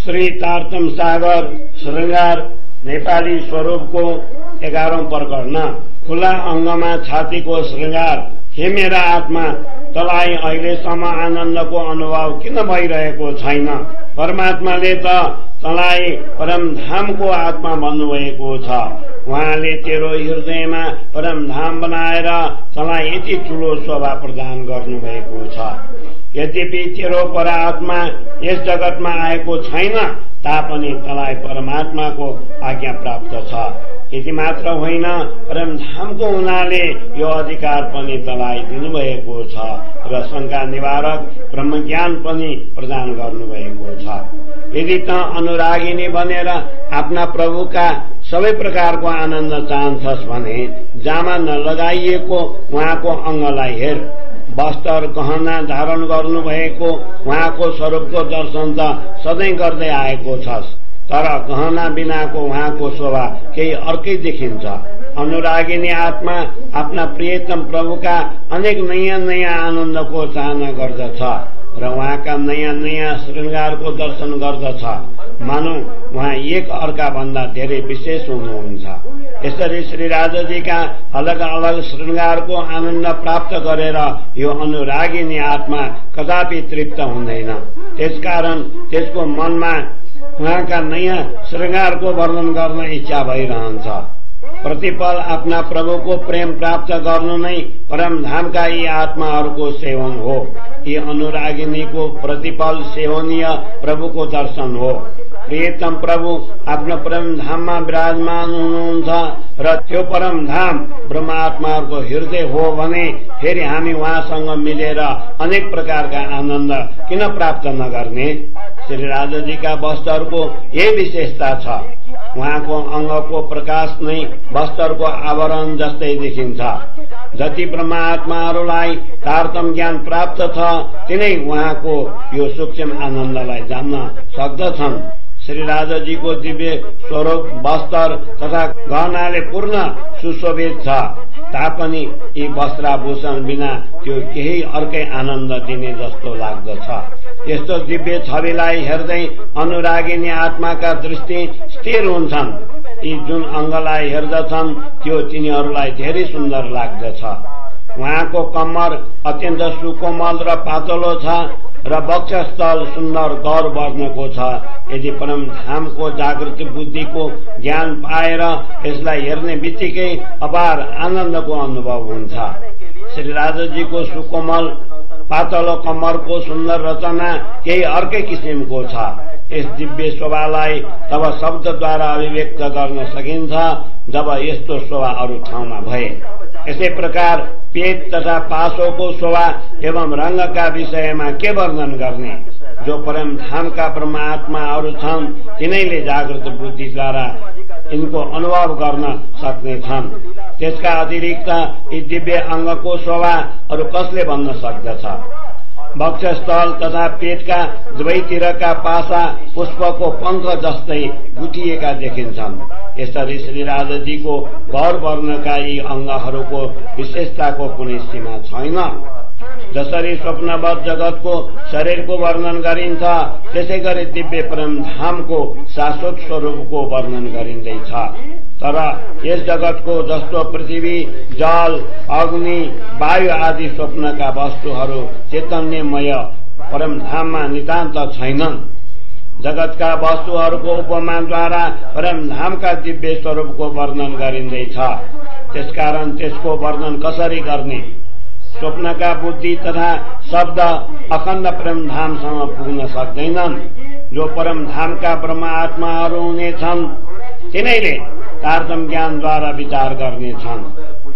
श्री तारतम सागर श्रृंगार नेपाली स्वरूपको 11औं प्रकरण। खुला अंगमा छातीको श्रृंगार। हे मेरा आत्मा, तलाई अहिलेसम्म आनन्दको अनुभव किन भइरहेको छैन? परमात्माले त तलाई परमधामको आत्मा भन्नुभएको छ। उहाँले तेरो हृदयमा परमधाम बनाएर तलाई यति ठूलो शोभा प्रदान गर्नुभएको छ। यद्यपि तेरो परात्मा यस जगतमा आएको छैन तापनि तलाई परमात्माको आज्ञा प्राप्त छ। यति मात्र होइन, परमधामको हुनाले यो अधिकार पनि तलाई दिनुभएको छ र शंका निवारक ब्रह्मज्ञान पनि प्रदान गर्नुभएको छ। यदि त अनुरागिनी बनेर आफ्ना प्रभुका सबै प्रकारको आनन्द चाहन्छस् भने जामा नलगाइएको उहाँको अंगलाई हेर। वस्त्र गहना धारण गर्नुभएको उहाँको स्वरूपको दर्शन त सधैँ गर्दै आएको छस्, तर गहना बिनाको उहाँको शोभा केही अर्कै देखिन्छ। अनुरागिनी आत्मा आफ्ना प्रियतम प्रभुका अनेक नयाँ नयाँ आनन्दको चाहना गर्दछ र उहाँका नयाँ नयाँ श्रृंगारको दर्शन गर्दछ। मानौ उहाँ एक अर्का भन्दा धेरै विशेष हुनुहुन्छ। यसरी श्री राजाजीका अलग अलग श्रृंगारको आनन्द प्राप्त गरेर यो अनुरागिनी आत्मा कदापि तृप्त हुँदैन। त्यसकारण त्यसको मनमा उहाँका नयाँ श्रृंगारको वर्णन गर्न इच्छा भइरहन्छ। प्रतिपल आफ्ना प्रभुको प्रेम प्राप्त गर्नु नै परमधामका यी आत्माहरूको सेवन हो। यी अनुरागिनीको प्रतिपल सेवनीय प्रभुको दर्शन हो। प्रियतम प्रभु आफ्नो परमधाममा विराजमान हुनुहुन्छ र त्यो परमधाम ब्रह्मात्माहरूको हृदय हो भने फेरि हामी उहाँसँग मिलेर अनेक प्रकारका आनन्द किन प्राप्त नगर्ने? श्री राजाजीका वस्त्रको यही विशेषता छ। उहाँको अंगको प्रकाश नै वस्त्रको आवरण जस्तै देखिन्छ। जति ब्रह्मात्माहरूलाई तारतम ज्ञान प्राप्त छ तिनै उहाँको यो सूक्ष्म आनन्दलाई जान्न सक्दछन्। श्री राजाजीको दिव्य स्वरूप वस्त्र तथा गहनाले पूर्ण सुशोभित छ तापनि यी वस्त्राभूषण बिना त्यो केही अर्कै आनन्द दिने जस्तो लाग्दछ। यस्तो दिव्य छविलाई हेर्दै अनुरागिनी आत्माका दृष्टि स्थिर हुन्छन्। यी जुन अंगलाई हेर्दछन् त्यो तिनीहरूलाई धेरै सुन्दर लाग्दछ। उहाँको कम्मर अत्यन्त सुकोमल र पातलो छ र वक्षस्थल सुन्दर गौर वर्णको छ। यदि परमधामको जागृत बुद्धिको ज्ञान पाएर यसलाई हेर्ने बित्तिकै अपार आनन्दको अनुभव हुन्छ। श्री राजाजीको सुकोमल पातलो कम्मरको सुन्दर रचना केही अर्कै किसिमको छ। यस दिव्य शोभालाई तब शब्दद्वारा अभिव्यक्त गर्न सकिन्छ जब यस्तो शोभा अरू ठाउँमा भए। यसै प्रकार पेट तथा पासोको शोभा एवं रंगका विषयमा के वर्णन गर्ने? जो परमधामका परमात्माहरू छन् तिनैले जागृत बुद्धिद्वारा यिनको अनुभव गर्न सक्ने छन्। त्यसका अतिरिक्त यी दिव्य अंगको शोभा अरू कसले भन्न सक्दछ? वक्षस्थल तथा पेटका दुवैतिरका पासा पुष्पको पंख जस्तै गुटिएका देखिन्छन्। यसरी श्री राजाजीको गौर वर्णका यी अंगहरूको विशेषताको कुनै सीमा छैन। जसरी स्वप्नवत जगतको शरीरको वर्णन गरिन्छ त्यसै गरी दिव्य परमधामको शाश्वत स्वरूपको वर्णन गरिँदैछ। तर यस जगतको जस्तो पृथ्वी, जल, अग्नि, वायु आदि स्वप्नका वस्तुहरू चैतन्यमय परमधाममा नितान्त छैनन्। जगतका वस्तुहरूको उपमाद्वारा परमधामका दिव्य स्वरूपको वर्णन गरिँदैछ। त्यसकारण त्यसको वर्णन कसरी गर्ने? स्वप्नका बुद्धि तथा शब्द अखण्ड परमधामसम्म पुग्न सक्दैनन्। जो परमधामका परमात्माहरू हुनेछन् तिनैले तारतम ज्ञानद्वारा विचार गर्नेछन्।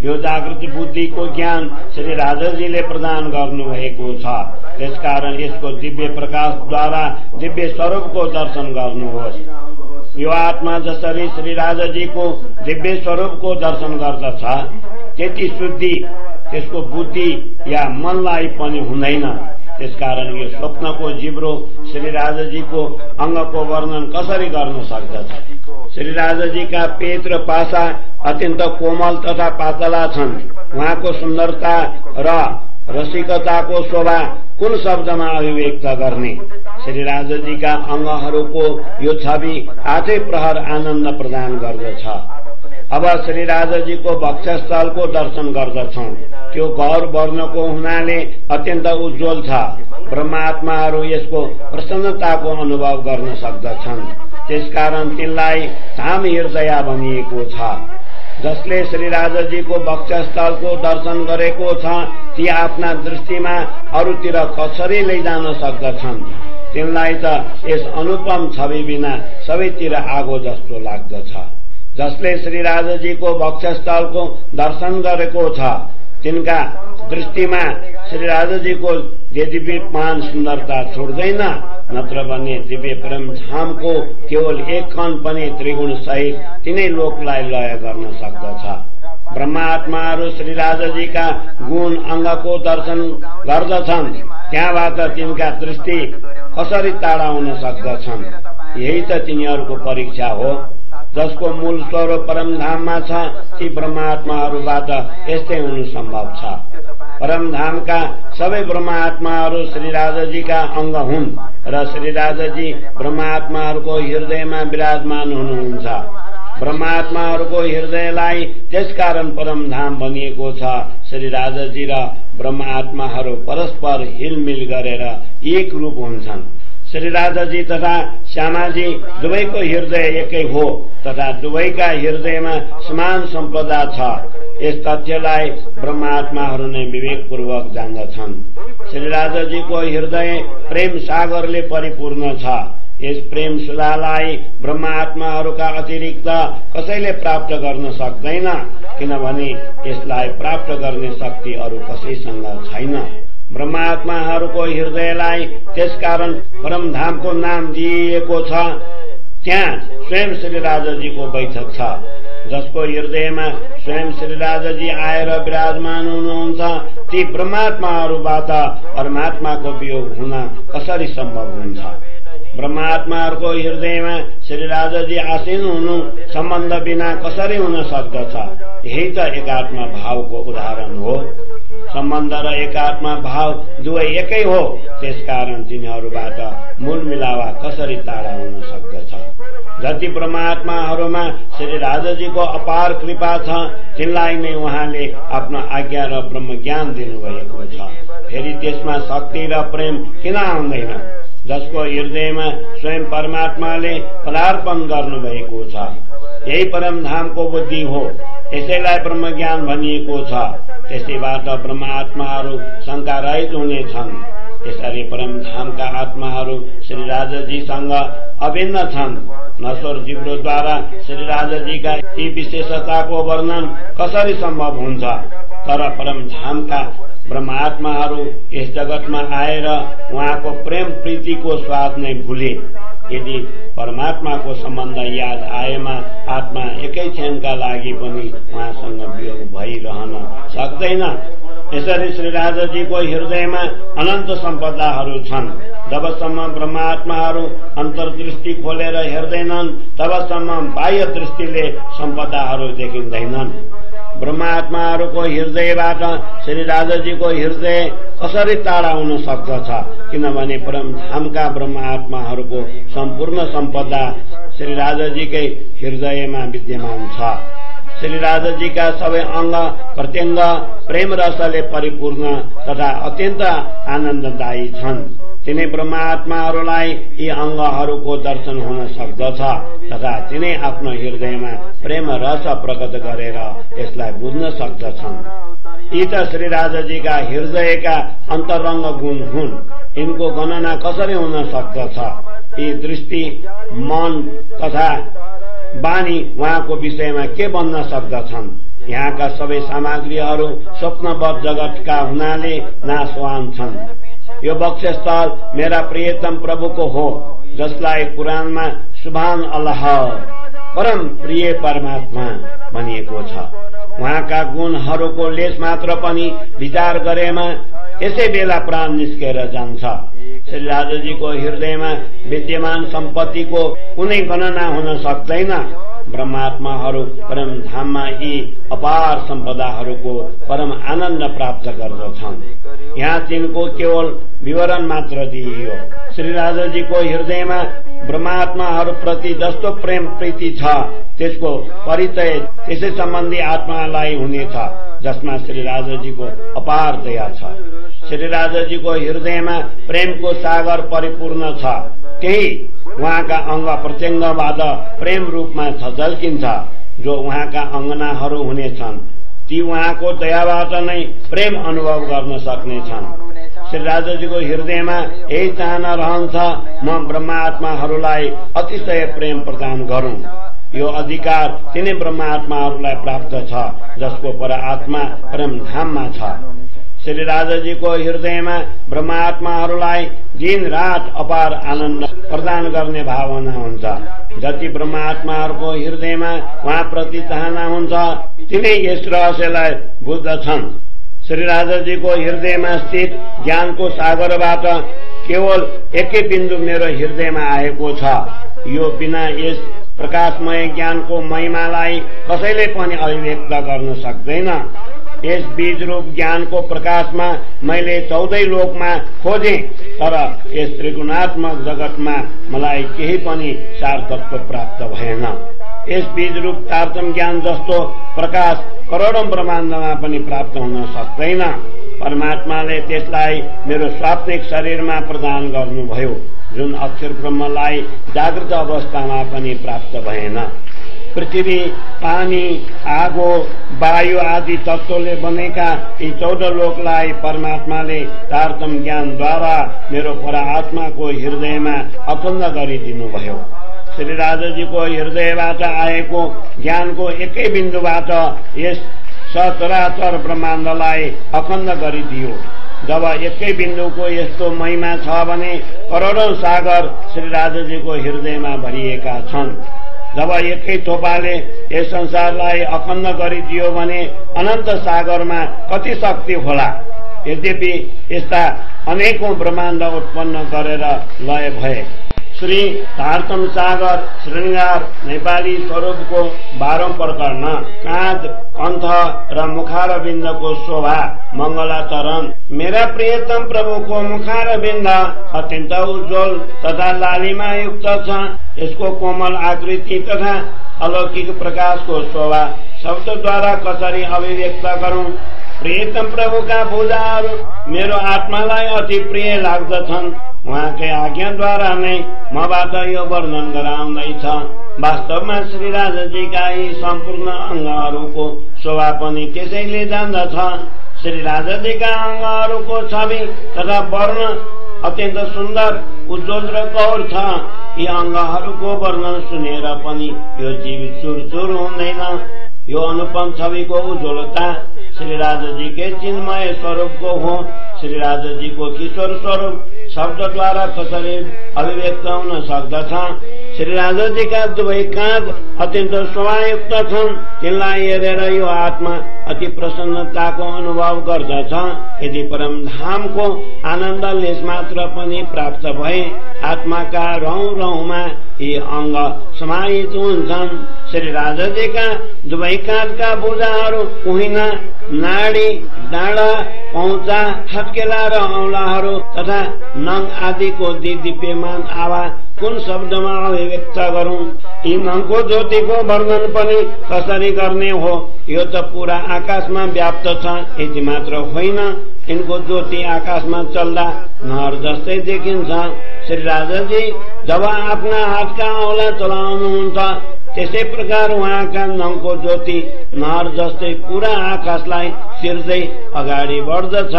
यो जागृत बुद्धिको ज्ञान श्री राजाजीले प्रदान गर्नुभएको छ। त्यसकारण यसको दिव्य प्रकाशद्वारा दिव्य स्वरूपको दर्शन गर्नुहोस्। यो आत्मा जसरी श्री राजाजीको दिव्य स्वरूपको दर्शन गर्दछ त्यति शुद्धि त्यसको बुद्धि या मनलाई पनि हुँदैन। त्यसकारण यो स्वप्नको जिब्रो श्री राजाजीको अंगको वर्णन कसरी गर्न सक्दछ? श्री राजाजीका पेट र पासा अत्यन्त कोमल तथा पातला छन्। उहाँको सुन्दरता र रसिकताको शोभा कुन शब्दमा अभिव्यक्त गर्ने? श्री राजाजीका अंगहरूको यो छवि आठै प्रहर आनन्द प्रदान गर्दछ। अब श्री राजाजीको वक्षस्थलको दर्शन गर्दछौं। त्यो गौर वर्णको हुनाले अत्यन्त उज्जवल छ। ब्रह्मात्माहरू यसको प्रसन्नताको अनुभव गर्न सक्दछन्। त्यसकारण तिनलाई धाम हृदय भनिएको छ। जसले श्री राजाजीको वक्षस्थलको दर्शन गरेको छ ती आफ्ना दृष्टिमा अरूतिर कसरी लैजान सक्दछन्? तिनलाई त यस अनुपम छवि बिना सबैतिर आगो जस्तो लाग्दछ। जसले श्री राजाजीको वक्षस्थलको दर्शन गरेको छ तिनका दृष्टिमा श्री राजाजीको देदीप्यमान सुन्दरता छोड्दैन। नत्र भने दिव्य परमधामको केवल एक कण पनि त्रिगुण सहित तिनै लोकलाई लय गर्न सक्दछ। ब्रह्मात्माहरू श्री राजाजीका गुण अंगको दर्शन गर्दछन्। त्यहाँबाट तिनका दृष्टि कसरी टाढा हुन सक्दछन्? यही त तिनीहरूको परीक्षा हो। जसको मूल स्वरूप परमधाममा छ ती ब्रह्मात्माहरूबाट यस्तै हुनु सम्भव छ। परमधामका सबै ब्रह्मात्माहरू श्री राजाजीका अंग हुन् र श्री राजाजी ब्रह्मात्माहरूको हृदयमा विराजमान हुनुहुन्छ। ब्रह्मात्माहरूको हृदयलाई त्यसकारण परमधाम भनिएको छ। श्री राजाजी र ब्रह्मात्माहरू परस्पर हिलमिल गरेर एक रूप हुन्छन्। श्री राजाजी तथा श्यामाजी दुवैको हृदय एकै हो तथा दुवैका हृदयमा समान सम्पदा छ। यस तथ्यलाई ब्रह्मात्माहरू नै विवेकपूर्वक जान्दछन्। श्री राजाजीको हृदय प्रेम सागरले परिपूर्ण छ। यस प्रेम सुधालाई ब्रह्मात्माहरूका अतिरिक्त कसैले प्राप्त गर्न सक्दैन, किनभने यसलाई प्राप्त गर्ने शक्ति अरू कसैसँग छैन। ब्रह्मात्माहरूको हृदयलाई त्यसकारण परमधामको नाम दिइएको छ। त्यहाँ स्वयं श्री राजाजीको बैठक छ। जसको हृदयमा स्वयं श्री राजाजी आएर विराजमान हुनुहुन्छ ती ब्रह्मात्माहरूबाट परमात्माको वियोग हुन कसरी सम्भव हुन्छ? ब्रह्मात्माहरूको हृदयमा श्री राजाजी आसीन हुनु सम्बन्ध बिना कसरी हुन सक्दछ? यही त एकात्मा भावको उदाहरण हो। सम्बन्ध र एकात्मा भाव दुवै एकै हो। त्यसकारण तिनीहरूबाट मूल मिलावा कसरी टाढा हुन सक्दछ? जति ब्रह्मात्माहरूमा श्री राजाजीको अपार कृपा छ तिनलाई नै उहाँले आफ्नो आज्ञा र ब्रह्म ज्ञान दिनुभएको छ। फेरि त्यसमा शक्ति र प्रेम किन आउँदैन? जसको हृदयमा स्वयं परमात्माले पदार्पण गर्नुभएको छ। यही परमधामको बुद्धि हो। यसैलाई ब्रह्म ज्ञान भनिएको छ। त्यसैबाट ब्रह्मात्माहरू शंका रहित हुनेछन्। यसरी परमधामका आत्माहरू श्री राजाजीसँग अभिन्न छन्। नश्वर जिब्रोद्वारा श्री राजाजीका यी विशेषताको वर्णन कसरी सम्भव हुन्छ? तर परमधामका ब्रह्मात्माहरू यस जगतमा आएर उहाँको प्रेम प्रीतिको स्वाद नै भुले। यदि परमात्माको सम्बन्ध याद आएमा आत्मा एकै क्षणका लागि पनि उहाँसँग वियोग भइरहन सक्दैन। यसरी श्री राजाजीको हृदयमा अनन्त सम्पदाहरू छन्। जबसम्म ब्रह्मात्माहरू अन्तर्दृष्टि खोलेर हेर्दैनन् तबसम्म बाह्य दृष्टिले सम्पदाहरू देखिँदैनन्। ब्रह्मात्माहरूको हृदयबाट श्री राजाजीको हृदय कसरी टाढा हुन सक्दछ? किनभने परमधामका ब्रह्मात्माहरूको सम्पूर्ण सम्पदा श्री राजाजीकै हृदयमा विद्यमान छ। श्री राजाजीका सबै अंग प्रत्यंग प्रेम रसले परिपूर्ण तथा अत्यन्त आनन्ददायी छन्। तिनै ब्रह्मात्माहरूलाई यी अंगहरूको दर्शन हुन सक्दछ तथा तिनै आफ्नो हृदयमा प्रेम रस प्रकट गरेर यसलाई बुझ्न सक्दछन्। यी त श्री राजाजीका हृदयका अन्तरंग गुण हुन्। यिनको गणना कसरी हुन सक्दछ? यी दृष्टि मन तथा बानी उहाँको विषयमा के बन्न सक्दछन्? यहाँका सबै सामग्रीहरू स्वप्नवत जगतका हुनाले नाशवान छन्। यो वक्षस्थल मेरा प्रियतम प्रभुको हो, जसलाई कुरानमा सुभान अल्लाह परम प्रिय परमात्मा भनिएको छ। उहाँका गुणहरूको लेस मात्र पनि विचार गरेमा यसै बेला प्राण निस्केर जान्छ। श्री राजाजीको हृदयमा विद्यमान सम्पत्तिको कुनै गणना हुन सक्दैन। ब्रह्मात्माहरू परमधाममा यी अपार सम्पदाहरूको परम आनन्द प्राप्त गर्दछन्। यहाँ तिनको केवल विवरण मात्र दिइयो। श्री राजाजीको हृदयमा ब्रह्मात्माहरूप्रति जस्तो प्रेम प्रीति छ त्यसको परिचय त्यसै सम्बन्धी आत्मालाई हुनेछ जसमा श्री राजाजीको अपार दया छ। श्री राजाजीको हृदयमा प्रेमको सागर परिपूर्ण छ। त्यही उहाँका अंग प्रत्यङ्गबाट प्रेम रूपमा झल्किन्छ। जो उहाँका अंगनाहरू हुनेछन् ती उहाँको दयाबाट नै प्रेम अनुभव गर्न सक्नेछन्। श्री राजाजीको हृदयमा यही चाहना रहन्छ, म ब्रह्मात्माहरूलाई अतिशय प्रेम प्रदान गरौं। यो अधिकार तिनै ब्रह्मात्माहरूलाई प्राप्त छ जसको पर आत्मा परमधाममा छ। श्री राजाजीको हृदयमा ब्रह्मात्माहरूलाई दिन रात अपार आनन्द प्रदान गर्ने भावना हुन्छ। जति ब्रह्मात्माहरूको हृदयमा उहाँप्रति चाहना हुन्छ तिनै यस रहस्यलाई बुझ्दछन्। श्री राजाजीको हृदयमा स्थित ज्ञानको सागरबाट केवल एकै बिन्दु मेरो हृदयमा आएको छ। यो बिना यस प्रकाशमय ज्ञानको महिमालाई कसैले पनि अभिव्यक्त गर्न सक्दैन। यस बीज रूप ज्ञानको प्रकाशमा मैले 14 लोकमा खोजे, तर यस त्रिगुणात्मक जगतमा मलाई केही पनि सार्थत्व प्राप्त भएन। यस बीज रूप तारतम ज्ञान जस्तो प्रकाश करोडौं ब्रह्माण्डमा पनि प्राप्त हुन सक्दैन। परमात्माले त्यसलाई मेरो स्वाप्निक शरीरमा प्रदान गर्नुभयो, जुन अक्षर ब्रह्मलाई जागृत अवस्थामा पनि प्राप्त भएन। पृथ्वी, पानी, आगो, वायु आदि तत्वले बनेका यी 14 लोकलाई परमात्माले तारतम ज्ञानद्वारा मेरो परात्माको हृदयमा अखण्ड गरिदिनुभयो। श्री राजाजीको हृदयबाट आएको ज्ञानको एकै बिन्दुबाट यस सचराचर ब्रह्माण्डलाई अखण्ड गरिदियो। जब एकै बिन्दुको यस्तो महिमा छ भने करोडौं सागर श्री राजाजीको हृदयमा भरिएका छन्। जब एकै थोपाले यस संसारलाई अखण्ड गरिदियो भने अनन्त सागरमा कति शक्ति होला। यद्यपि यस्ता अनेकौं ब्रह्माण्ड उत्पन्न गरेर लय भए। श्री तारतम सागर श्रृंगार नेपाली स्वरूपको 12औं प्रकरण काँध, कण्ठ र मुखारविन्दको शोभा मङ्गलाचरण। मेरा प्रियतम प्रभुको मुखारविन्द अत्यन्त उज्जवल तथा लालिमा युक्त छ। यसको कोमल आकृति तथा अलौकिक प्रकाशको शोभा शब्दद्वारा कसरी अभिव्यक्त गरौं। प्रियतम प्रभुका भुजाहरू मेरो आत्मालाई अति प्रिय लाग्दछन्। उहाँकै आज्ञाद्वारा नै मबाट यो वर्णन गराउँदैछ। वास्तवमा श्री राजाजीका यी सम्पूर्ण अंगहरूको शोभा पनि त्यसैले जान्दछ। श्री राजाजीका अंगहरूको छवि तथा वर्ण अत्यन्त सुन्दर, उज्जवल र गौर छ। यी अंगहरूको वर्णन सुनेर पनि यो जीव चुरचुर हुँदैन। यो अनुपम छविको उज्जवलता श्री राजाजीकै चिन्मय स्वरूपको हो। श्री राजाजीको किशोर स्वरूप शब्दद्वारा कसरी अभिव्यक्त हुन सक्दछ। श्री राजाजीका दुवै काँध अत्यन्त शोभायुक्त छन्। तिनलाई हेरेर यो आत्मा अति प्रसन्नताको अनुभव गर्दछ। यदि परमधामको आनन्द लेस मात्र पनि प्राप्त भए आत्माका रौं रौंमा यी अंग समाहित हुन्छन्। श्री राजाजीका दुवै काँधका भुजाहरू, कुहिना, नाडी, डाँडा, पहुँचा, हत्केला र औंलाहरू तथा नङ आदिको दिव्यमान आभा कुन शब्दमा अभिव्यक्त गरौं। यी नङको ज्योतिको वर्णन पनि कसरी गर्ने हो। यो त पूरा आकाशमा व्याप्त छ। यति मात्र होइन, यिनको ज्योति आकाशमा चल्दा नहर जस्तै देखिन्छ। श्री राजाजी जब आफ्ना हातका औंला चलाउनुहुन्छ त्यसै प्रकार उहाँका नङको ज्योति नहर जस्तै पूरा आकाशलाई चिर्दै अगाडि बढ्दछ।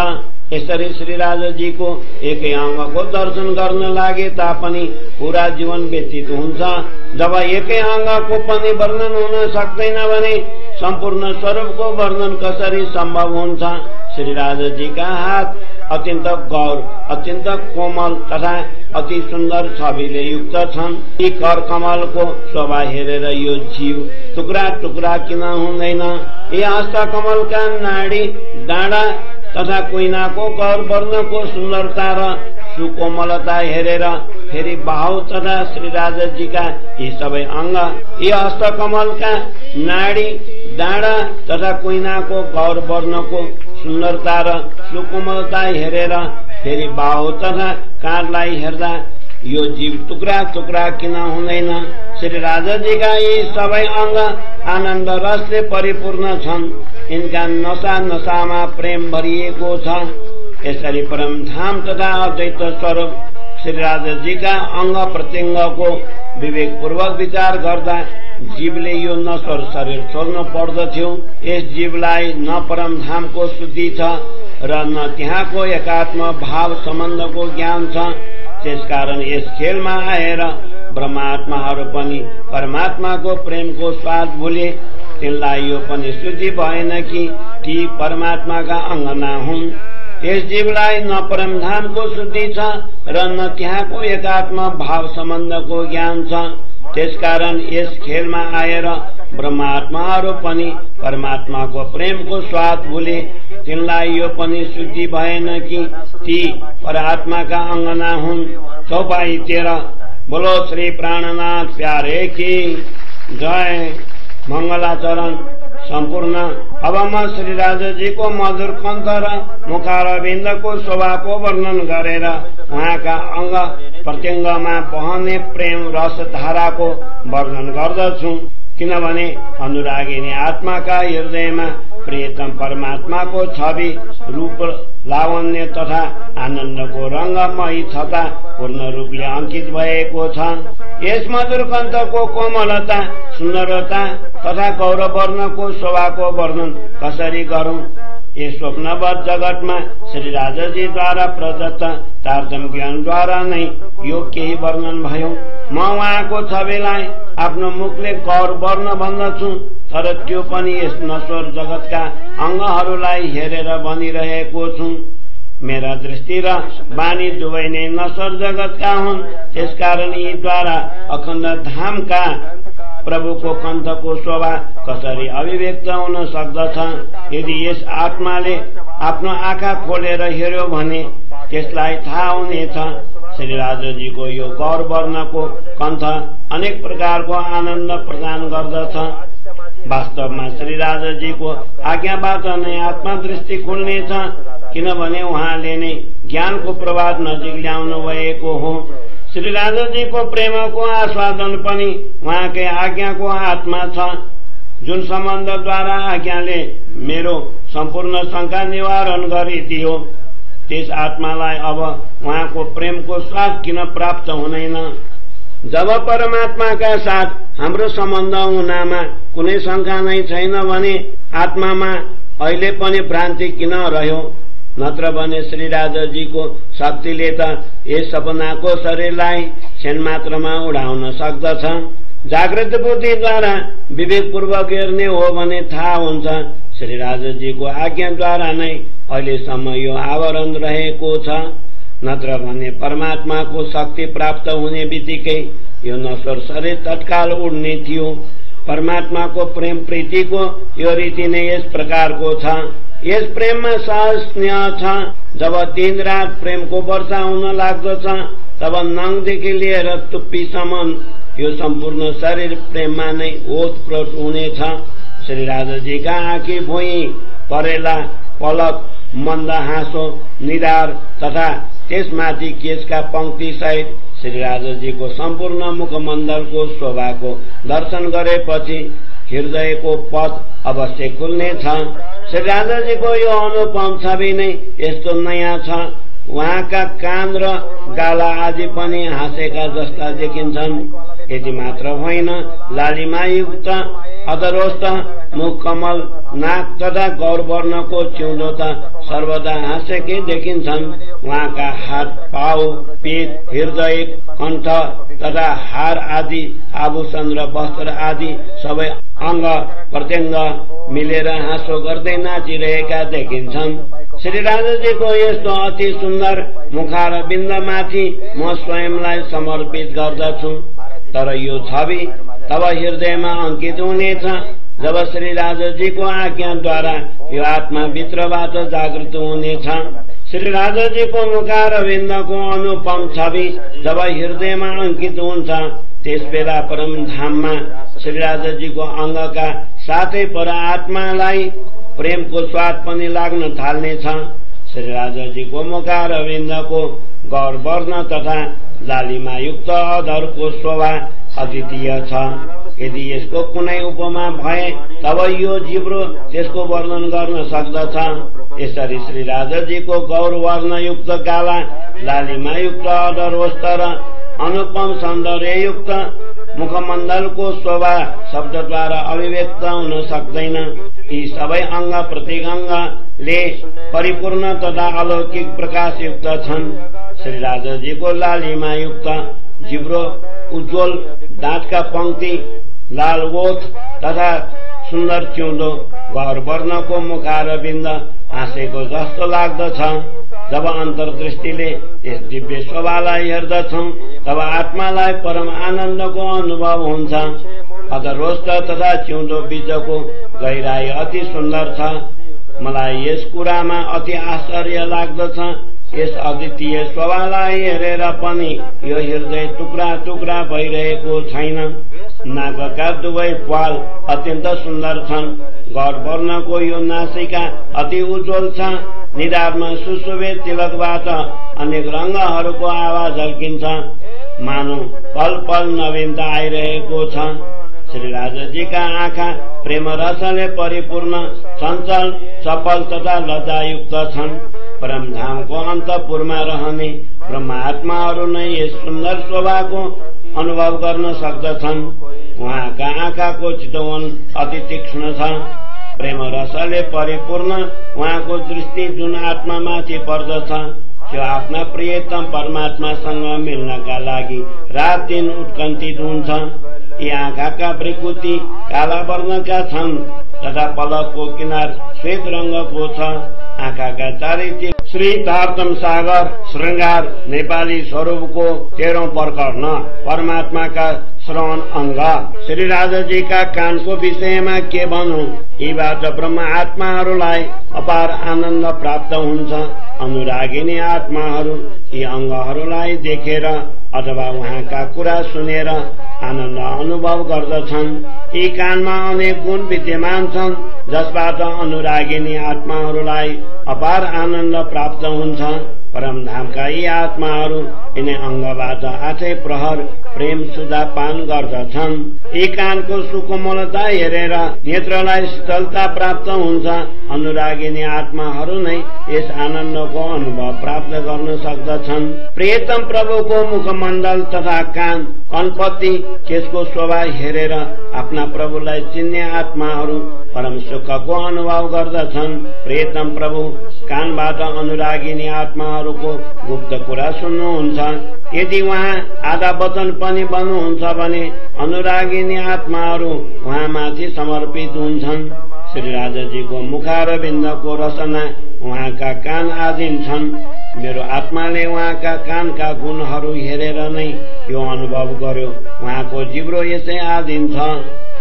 यसरी श्री राजाजीको एकै अंगको दर्शन गर्न लागे तापनि पूरा जीवन व्यतीत हुन्छ। जब एकै अंगको पनि वर्णन हुन सक्दैन भने सम्पूर्ण स्वरूपको वर्णन कसरी सम्भव हुन्छ। श्री राजाजीका हात अत्यन्त गौर, अत्यन्त कोमल तथा अति सुन्दर छविले युक्त छन्। यी कर कमलको शोभा हेरेर यो जीव टुक्रा टुक्रा किन हुँदैन। यी हस्त कमलका नाडी, डाँडा तथा कुइनाको गौर वर्णको सुन्दरता र सुकोमलता हेरेर फेरि बाहु तथा श्री राजाजीका यी सबै अंग, यी हस्तकमलका नाडी डाँडा तथा कुइनाको गौर वर्णको सुन्दरता र सुकोमलता हेरेर फेरि बाहु तथा काँधलाई हेर्दा यो जीव टुक्रा टुक्रा किन हुँदैन? श्री राजाजीका यी सबै अंग आनन्द रसले परिपूर्ण छन्। इनका नशा नशामा प्रेम भरिएको छ। यसरी परम धाम तथा अद्वैत स्वरूप श्री राजाजीका अंग प्रत्यङ्गको विवेकपूर्वक विचार गर्दा जीवले यो नश्वर शरीर छोड्नु पर्दथ्यो। यस जीवलाई न परम धामको शुद्धि छ र न त्यहाँको एकात्म भाव सम्बन्धको ज्ञान छ। त्यसकारण यस खेलमा आएर ब्रह्मात्माहरू पनि परमात्माको प्रेमको स्वाद भुले। तिनलाई यो पनि शुद्धि भएन कि ती परमात्माका अंगना हुन्। यस जीवलाई न परमधामको शुद्धि छ र न त्यहाँको एकात्म भाव सम्बन्धको ज्ञान छ। त्यसकारण यस खेलमा आएर ब्रह्मात्माहरू पनि परमात्माको प्रेमको स्वाद भुले। तिनलाई यो पनि शुद्धि भएन कि ती परमात्माका अंगना हुन्। चौपाई 13। बोलो श्री प्राणनाथ प्यारे की जय। मंगलाचरण सम्पूर्ण। अब म श्री राजाजीको मधुर कण्ठ र मुखारविन्दको शोभाको वर्णन गरेर उहाँका अंग प्रत्यङ्गमा बहने प्रेम रस धाराको वर्णन गर्दछु। किनभने अनुरागिनी आत्माका हृदयमा प्रियतम परमात्माको छवि रूप लावण्य तथा आनन्दको रंगमयी छटा पूर्ण रूपले अंकित भएको छ। यस मधुर कण्ठको कोमलता सुन्दरता तथा गौरवर्णको शोभाको वर्णन कसरी गरौं? यस स्वप्नवत जगतमा श्री राजाजीद्वारा प्रदत्त तारतम ज्ञानद्वारा नै यो केही वर्णन भयो। म उहाँको छविलाई आफ्नो मुखले गौर वर्ण भन्दछु, तर त्यो पनि यस नश्वर जगतका अंगहरूलाई हेरेर भनिरहेको छु। मेरा दृष्टि र वाणी दुवै नै नश्वर जगतका हुन्। त्यसकारण यीद्वारा अखण्ड धामका प्रभुको कण्ठको शोभा कसरी अभिव्यक्त हुन सक्दछ? यदि यस आत्माले आफ्नो आँखा खोलेर हेर्यो भने त्यसलाई थाहा हुनेछ। श्री राजाजीको यो गौर वर्णको कण्ठ अनेक प्रकारको आनन्द प्रदान गर्दछ। वास्तवमा श्री राजाजीको आज्ञाबाट नै आत्मा दृष्टि खुल्नेछ, किनभने उहाँले नै ज्ञानको प्रभाव नजिक ल्याउनु भएको हो। श्री राजाजीको प्रेमको आस्वादन पनि उहाँकै आज्ञाको हातमा छ। जुन सम्बन्धद्वारा आज्ञाले मेरो सम्पूर्ण शंका निवारण गरिदियो, त्यस आत्मालाई अब उहाँको प्रेमको स्वाद किन प्राप्त हुँदैन? जब परमात्माका साथ हाम्रो सम्बन्ध हुनामा कुनै शंका नै छैन भने आत्मामा अहिले पनि भ्रान्ति किन रह्यो? नत्र भने श्री राजाजीको शक्तिले त यस सपनाको शरीरलाई क्षण मात्रमा उडाउन सक्दछ। जागृत बुद्धिद्वारा विवेकपूर्वक हेर्ने हो भने थाहा हुन्छ। श्री राजाजीको आज्ञाद्वारा नै अहिलेसम्म यो आवरण रहेको छ। नत्र भने परमात्माको शक्ति प्राप्त हुने बित्तिकै यो नश्वर शरीर तत्काल उड्ने थियो। परमात्माको प्रेम प्रीतिको यो रीति नै यस प्रकारको छ। यस प्रेममा सहज स्नेह छ। जब दिन रात प्रेमको वर्षा हुन लाग्दछ, तब नङदेखि लिएर टुप्पीसम्म यो सम्पूर्ण शरीर प्रेममा नै ओतप्रोत हुनेछ। श्री राजाजीका आँखी भुइँ परेला पलक मन्द हाँसो निधार तथा त्यसमाथि केशका पंक्ति सहित श्री राजाजीको सम्पूर्ण मुखमण्डलको शोभाको दर्शन गरेपछि हृदयको पथ अवश्य खुल्नेछ। श्री राजाजीको यो अनुपम छवि नै यस्तो नयाँ छ। उहाँका कान र गाला आदि पनि हाँसेका जस्ता देखिन्छन्। यति मात्र होइन, लालिमायुक्त अधरोष्ठ मुख कमल नाक तथा गौरवर्णको चिउँदो त सर्वदा हाँसेकै देखिन्छन्। उहाँका हात पाउ पेट हृदय कण्ठ तथा हार आदि आभूषण र वस्त्र आदि सबै अंग प्रत्यङ्ग मिलेर हाँसो गर्दै नाचिरहेका देखिन्छन्। श्री राजाजीको यस्तो अति सुन्दर मुखार बिन्दमाथि म स्वयंलाई समर्पित गर्दछु। तर यो छवि तब हृदयमा अंकित हुनेछ जब श्री राजाजीको आज्ञाद्वारा यो आत्मा भित्रबाट जागृत हुनेछ। श्री राजाजीको मुखारविन्दको अनुपम छवि जब हृदयमा अंकित हुन्छ त्यसबेला परम धाममा श्री राजाजीको अंगका साथै परआत्मालाई प्रेमको स्वाद पनि लाग्न थाल्नेछ। श्री राजाजीको मुखारविन्दको गौरवर्ण तथा लालिमायुक्त अधरको शोभा अद्वितीय छ। यदि यसको कुनै उपमा भए तब यो जिब्रो त्यसको वर्णन गर्न सक्दछ। यसरी श्री राजाजीको गौरवर्णयुक्त काला लालिमायुक्त अधर वस्त्र र अनुपम सौन्दर्ययुक्त मुखमण्डलको शोभा शब्दद्वारा अभिव्यक्त हुन सक्दैन। यी सबै अंग प्रत्यङ्गले परिपूर्ण तथा अलौकिक प्रकाशयुक्त छन्। श्री राजाजीको लालिमायुक्त जिब्रो, उज्जवल दाँतका पंक्ति, लाल ओठ तथा सुन्दर चिउँदो गौरवर्णको मुखारविन्द हाँसेको जस्तो लाग्दछ। जब अन्तर्दृष्टिले यस दिव्य शोभालाई हेर्दछौं तब आत्मालाई परम आनन्दको अनुभव हुन्छ। अधरोष्ट तथा चिउँदो बीचको गहिराई अति सुन्दर छ। मलाई यस कुरामा अति आश्चर्य लाग्दछ। यस अद्वितीय शोभालाई हेरेर पनि यो हृदय टुक्रा टुक्रा भइरहेको छैन। नाकका दुवै प्वाल अत्यन्त सुन्दर छन्। गौरवर्णको यो नासिका अति उज्जवल छ। निधारमा सुशोभित तिलकबाट अनेक रंगहरूको आवाज झल्किन्छ। मानव पल पल नवीनता आइरहेको छ। श्री राजाजीका आँखा प्रेम रसले परिपूर्ण, चञ्चल, चपल तथा लज्जायुक्त छन्। परमधामको अन्तपुरमा रहने ब्रह्मात्माहरू नै यस सुन्दर शोभाको अनुभव गर्न सक्दछन्। उहाँका आँखाको चितवन अति तीक्ष्ण छ। प्रेम रसले परिपूर्ण उहाँको दृष्टि जुन आत्मामाथि पर्दछ त्यो आफ्ना प्रियतम परमात्मासँग मिल्नका लागि रात दिन उत्कण्ठित हुन्छ। यी आँखाका भ्रिकुटी काला वर्णका छन् तथा पलकको किनार श्वेत रंगको छ। आँखाका चारैतिर श्री तारतम सागर श्रृंगार नेपाली स्वरूपको 13औं प्रकरण परमात्माका श्रवण अंग। श्री राजाजीका कानको विषयमा के भनौं? यीबाट ब्रह्म आत्माहरूलाई अपार आनन्द प्राप्त हुन्छ। अनुरागिनी आत्माहरू यी अंगहरूलाई देखेर अथवा उहाँका कुरा सुनेर आनन्द अनुभव गर्दछन्। यी कानमा अनेक गुण विद्यमान छन् जसबाट अनुरागिनी आत्माहरूलाई अपार आनन्द प्राप्त हुन्छ। परमधामका यी आत्माहरू यिनै अंगबाट 8 प्रहर प्रेम सुधा पान गर्दछन्। यी कानको सुकोमलता हेरेर नेत्रलाई शीतलता प्राप्त हुन्छ। अनुरागिनी आत्माहरू नै यस आनन्दको अनुभव प्राप्त गर्न सक्दछन्। प्रियतम प्रभुको मुखमण्डल तथा कान, कनपति, त्यसको शोभा हेरेर आफ्ना प्रभुलाई चिन्ने आत्माहरू परम सुखको अनुभव गर्दछन्। प्रियतम प्रभु कानबाट अनुरागिनी आत्माहरूको गुप्त कुरा सुन्नुहुन्छ। यदि उहाँ आधा वचन पनि भन्नुहुन्छ भने अनुरागिनी आत्माहरू उहाँमाथि समर्पित हुन्छन्। श्री राजाजीको मुखारविन्दको रचना उहाँका कान आधीन छन्। मेरो आत्माले उहाँका कानका गुणहरू हेरेर नै यो अनुभव गर्यो। उहाँको जिब्रो यसै आधीन छ।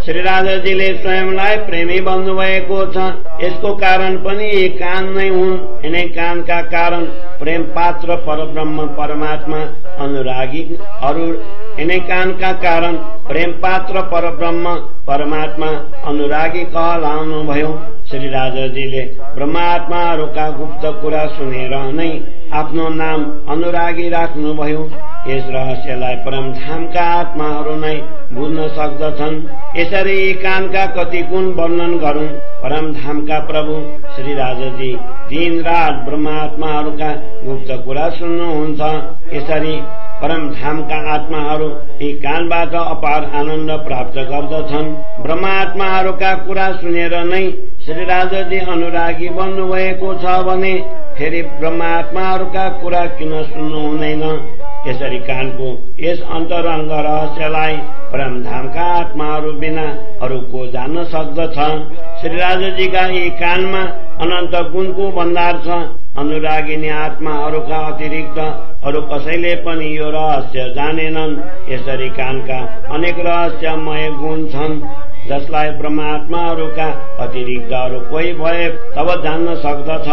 श्री राजाजीले स्वयंलाई प्रेमी भन्नुभएको छ। यसको कारण पनि यी कान नै हुन्। यिनै कानका कारण प्रेम पात्र परब्रह्म परमात्मा अनुरागीहरू यिनै कानका कारण प्रेम पात्र परब्रह्म परमात्मा अनुरागी कहलाउनु भयो। श्री राजाजीले ब्रह्मात्माहरूका गुप्त कुरा सुनेर नै आफ्नो नाम अनुरागी राख्नुभयो। यस रहस्यलाई परमधामका आत्माहरू नै बुझ्न सक्दछन्। यसरी यी कानका कति गुण वर्णन गरौं। परमधामका प्रभु श्री राजाजी दिन रात ब्रह्मात्माहरूका गुप्त कुरा सुन्नुहुन्छ। यसरी परमधामका आत्माहरू यी कानबाट अपार आनन्द प्राप्त गर्दछन्। ब्रह्मात्माहरूका कुरा सुनेर नै श्री राजाजी अनुरागी बन्नुभएको छ भने फेरि ब्रह्मात्माहरूका कुरा किन सुन्नु हुँदैन? यसरी कानको यस अन्तरङ्ग रहस्यलाई परमधामका आत्माहरू बिना अरू को जान्न सक्दछ? श्री राजाजीका यी कानमा अनन्त गुणको भण्डार छ। अनुरागिनी आत्माहरूका अतिरिक्त अरू कसैले पनि यो रहस्य जानेनन्। यसरी कानका अनेक रहस्यमय गुण छन् जसलाई ब्रह्मात्माहरूका अतिरिक्त अरू कोही भए तब जान्न सक्दछ।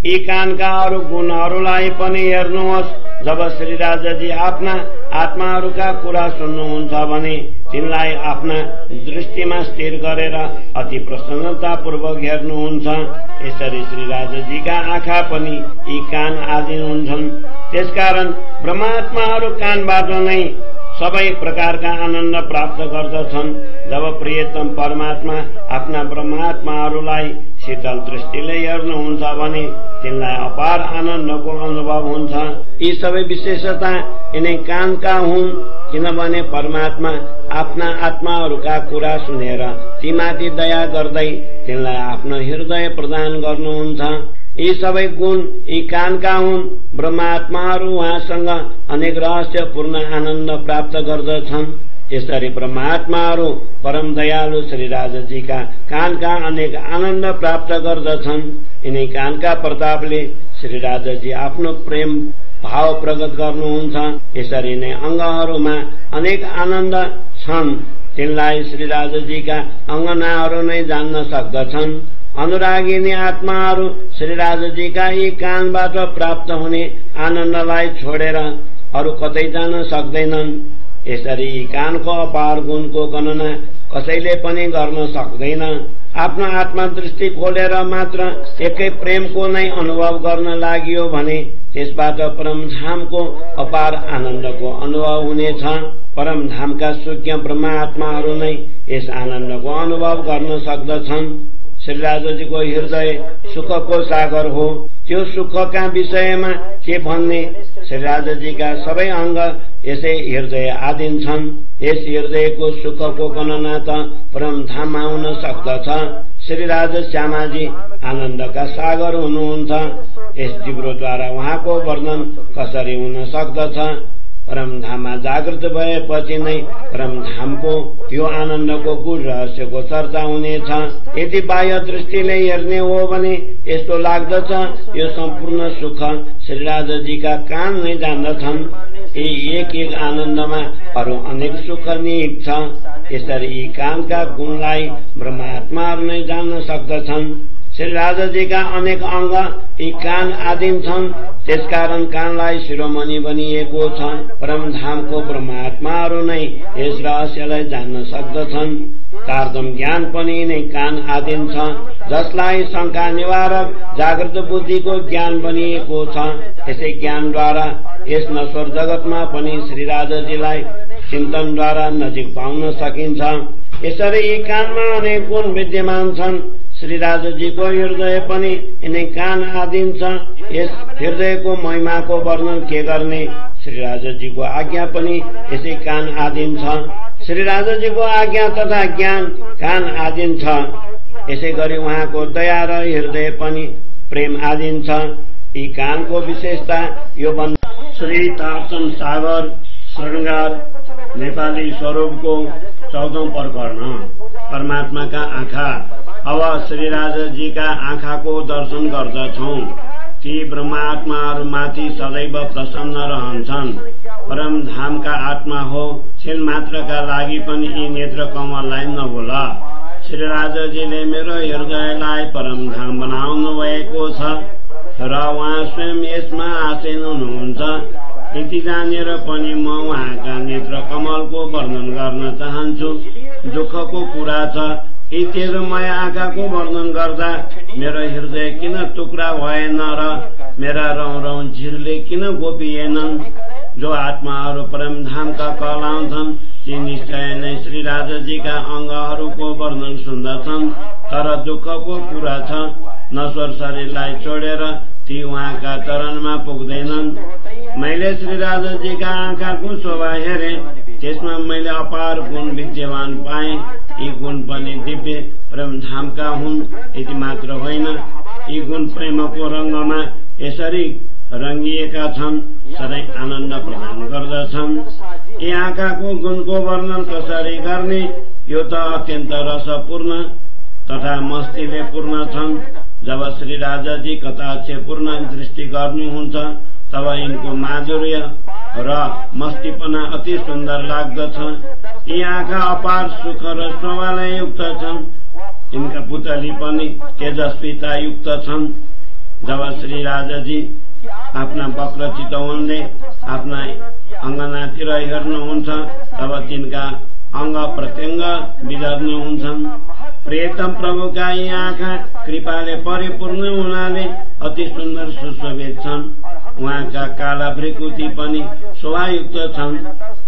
यी कानका अरू गुणहरूलाई पनि हेर्नुहोस्। जब श्री राजाजी आफ्ना आत्माहरूका कुरा सुन्नुहुन्छ भने तिनलाई आफ्ना दृष्टिमा स्थिर गरेर अति प्रसन्नतापूर्वक हेर्नुहुन्छ। यसरी श्री राजाजीका आँखा पनि यी कान आदि हुन्छन्। त्यसकारण ब्रह्मात्माहरू कानबाट नै सबै प्रकारका आनन्द प्राप्त गर्दछन्। जब प्रियतम परमात्मा आफ्ना ब्रह्मात्माहरूलाई शीतल दृष्टिले हेर्नुहुन्छ भने तिनलाई अपार आनन्दको अनुभव हुन्छ। यी सबै विशेषता यिनै कानका हुन्, किनभने परमात्मा आफ्ना आत्माहरूका कुरा सुनेर तीमाथि दया गर्दै तिनलाई आफ्नो हृदय प्रदान गर्नुहुन्छ। यी सबै गुण यी कानका हुन्। ब्रह्मात्माहरू उहाँसँग अनेक रहस्यपूर्ण आनन्द प्राप्त गर्दछन्। यसरी ब्रह्मात्माहरू परम दयालु श्री राजाजीका कानका अनेक आनन्द प्राप्त गर्दछन्। यिनै कानका प्रतापले श्री राजाजी आफ्नो प्रेम भाव प्रकट गर्नुहुन्छ। यसरी नै अङ्गहरूमा अनेक आनन्द छन्। तिनलाई श्री राजाजीका अङ्गनाहरू नै जान्न सक्दछन्। अनुरागिनी आत्माहरू श्री राजाजीका यी कानबाट प्राप्त हुने आनन्दलाई छोडेर अरू कतै जान सक्दैनन्। यसरी यी कानको अपार गुणको गणना कसैले पनि गर्न सक्दैन। आफ्नो आत्मा दृष्टि खोलेर मात्र एकै प्रेमको नै अनुभव गर्न लाग्यो भने त्यसबाट परमधामको अपार आनन्दको अनुभव हुनेछ। परमधामका सुज्ञ ब्रह्मात्माहरू नै यस आनन्दको अनुभव गर्न सक्दछन्। श्री राजाजीको हृदय सुखको सागर हो। त्यो सुखका विषयमा के भन्ने, श्री राजाजीका सबै अङ्ग यसै हृदय आधीन छन्। यस हृदयको सुखको गणना त परमधाममा हुन सक्दछ। श्री राजा श्यामाजी आनन्दका सागर हुनुहुन्छ। यस जिब्रोद्वारा उहाँको वर्णन कसरी हुन सक्दछ। परमधाममा जागृत भएपछि नै परमधामको यो आनन्दको गूढ रहस्यको चर्चा हुनेछ। यदि बाह्य दृष्टिले हेर्ने हो भने यस्तो लाग्दछ यो सम्पूर्ण सुख श्री राजाजीका कान नै जान्दछन्। यी एक एक आनन्दमा अरू अनेक सुख निहित छ। यसरी यी कानका गुणलाई ब्रह्मात्माहरू नै जान्न सक्दछन्। श्री राजाजीका अनेक अङ्ग यी कान आधीन छन्। त्यसकारण कानलाई शिरोमणि बनिएको छ। परमधामको ब्रह्मात्माहरू नै यस रहस्यलाई जान्न सक्दछन्। तारतम ज्ञान पनि नै कान आधीन छ, जसलाई शङ्का निवारक जागृत बुद्धिको ज्ञान बनिएको छ। यसै ज्ञानद्वारा यस नश्वर जगतमा पनि श्री राजाजीलाई चिन्तनद्वारा नजिक पाउन सकिन्छ। यसरी यी कानमा अनेक गुण विद्यमान छन्। श्री राजाजीको हृदय पनि यिनै कान आधीन छ। यस हृदयको महिमाको वर्णन के गर्ने, श्री राजाजीको आज्ञा पनि यसै कान आधीन छ। श्री राजाजीको आज्ञा तथा ज्ञान कान आधीन छ। यसै गरी उहाँको दया र हृदय पनि प्रेम आधीन छ। यी कानको विशेषता यो श्री तारतम सागर श्रृंगार नेपाली स्वरूपको 14औं प्रकरण परमात्माका आँखा। अब श्री राजाजीका आँखाको दर्शन गर्दछौं। ती ब्रह्मात्माहरूमाथि सदैव प्रसन्न रहन्छन्। परमधामका आत्मा हो, छिन मात्रका लागि पनि यी नेत्र कमललाई नभुल। श्री राजाजीले मेरो हृदयलाई परमधाम बनाउनु भएको छ र उहाँ स्वयं यसमा आसीन हुनुहुन्छ। यति जानेर पनि म उहाँका नेत्र कमलको वर्णन गर्न चाहन्छु। दुःखको कुरा छ, यी तेजोमय आँखाको वर्णन गर्दा मेरो हृदय किन टुक्रा भएन र मेरा रौं रौं झिरले किन गोपिएनन्। जो आत्माहरू परमधामका कहलाउँछन् ती निश्चय नै श्री राजाजीका अङ्गहरूको वर्णन सुन्दछन्। तर दुःखको कुरा छ, नश्वर शरीरलाई छोडेर ती उहाँका चरणमा पुग्दैनन्। मैले श्री राजाजीका आँखाको शोभा हेरे, त्यसमा मैले अपार गुण विद्यमान पाएँ। यी गुण पनि दिव्य परमधामका हुन्। यति मात्र होइन, यी गुण प्रेमको रंगमा यसरी रंगिएका छन्, सधैँ आनन्द प्रदान गर्दछन्। यी आँखाको गुणको वर्णन कसरी गर्ने, यो त अत्यन्त रसपूर्ण तथा मस्तीले पूर्ण छन्। जब श्री राजाजी कटाक्षपूर्ण दृष्टि गर्नुहुन्छ तब यिनको माधुर्य र मस्तीपना अति सुन्दर लाग्दछ। यी आँखा अपार सुख र शोभाले युक्त छन्। यिनका पुतली पनि तेजस्विता युक्त छन्। जब श्री राजाजी आफ्ना वक्र चितवनले आफ्ना अङ्गनातिर हेर्नुहुन्छ तब तिनका अंग प्रत्यंग बिगार्नुहुन्छन्। प्रियतम प्रभुका यी आँखा कृपाले परिपूर्ण हुनाले अति सुन्दर सुशोभित छन्। उहाँका काला भ्रिकुटी पनि शोभायुक्त छन्।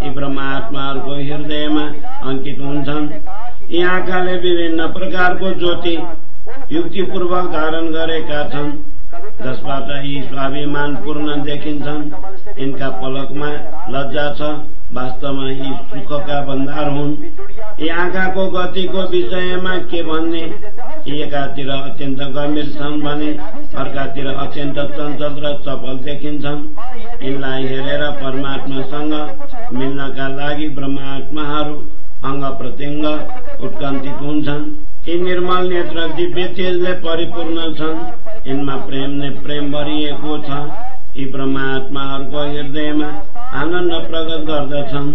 यी ब्रह्मात्माहरूको हृदयमा अंकित हुन्छन्। यी आँखाले विभिन्न प्रकारको ज्योति युक्तिपूर्वक धारण गरेका छन्, जसबाट यी स्वाभिमानपूर्ण देखिन्छन्। यिनका पलकमा लज्जा छ, वास्तवमा यी सुखका भण्डार हुन्। यी आँखाको गतिको विषयमा के भन्ने, एकातिर अत्यन्त गम्भीर छन् भने अर्कातिर अत्यन्त चञ्चल र चपल देखिन्छन्। यिनलाई हेरेर परमात्मासँग मिल्नका लागि ब्रह्मात्माहरू अंग प्रत्यंग उत्कण्ठित हुन्छन्। यी निर्मल नेत्र दिव्य तेजले परिपूर्ण छन्। यिनमा प्रेम नै प्रेम भरिएको छ। यी ब्रह्मात्माहरूको हृदयमा आनन्द प्रकट गर्दछन्।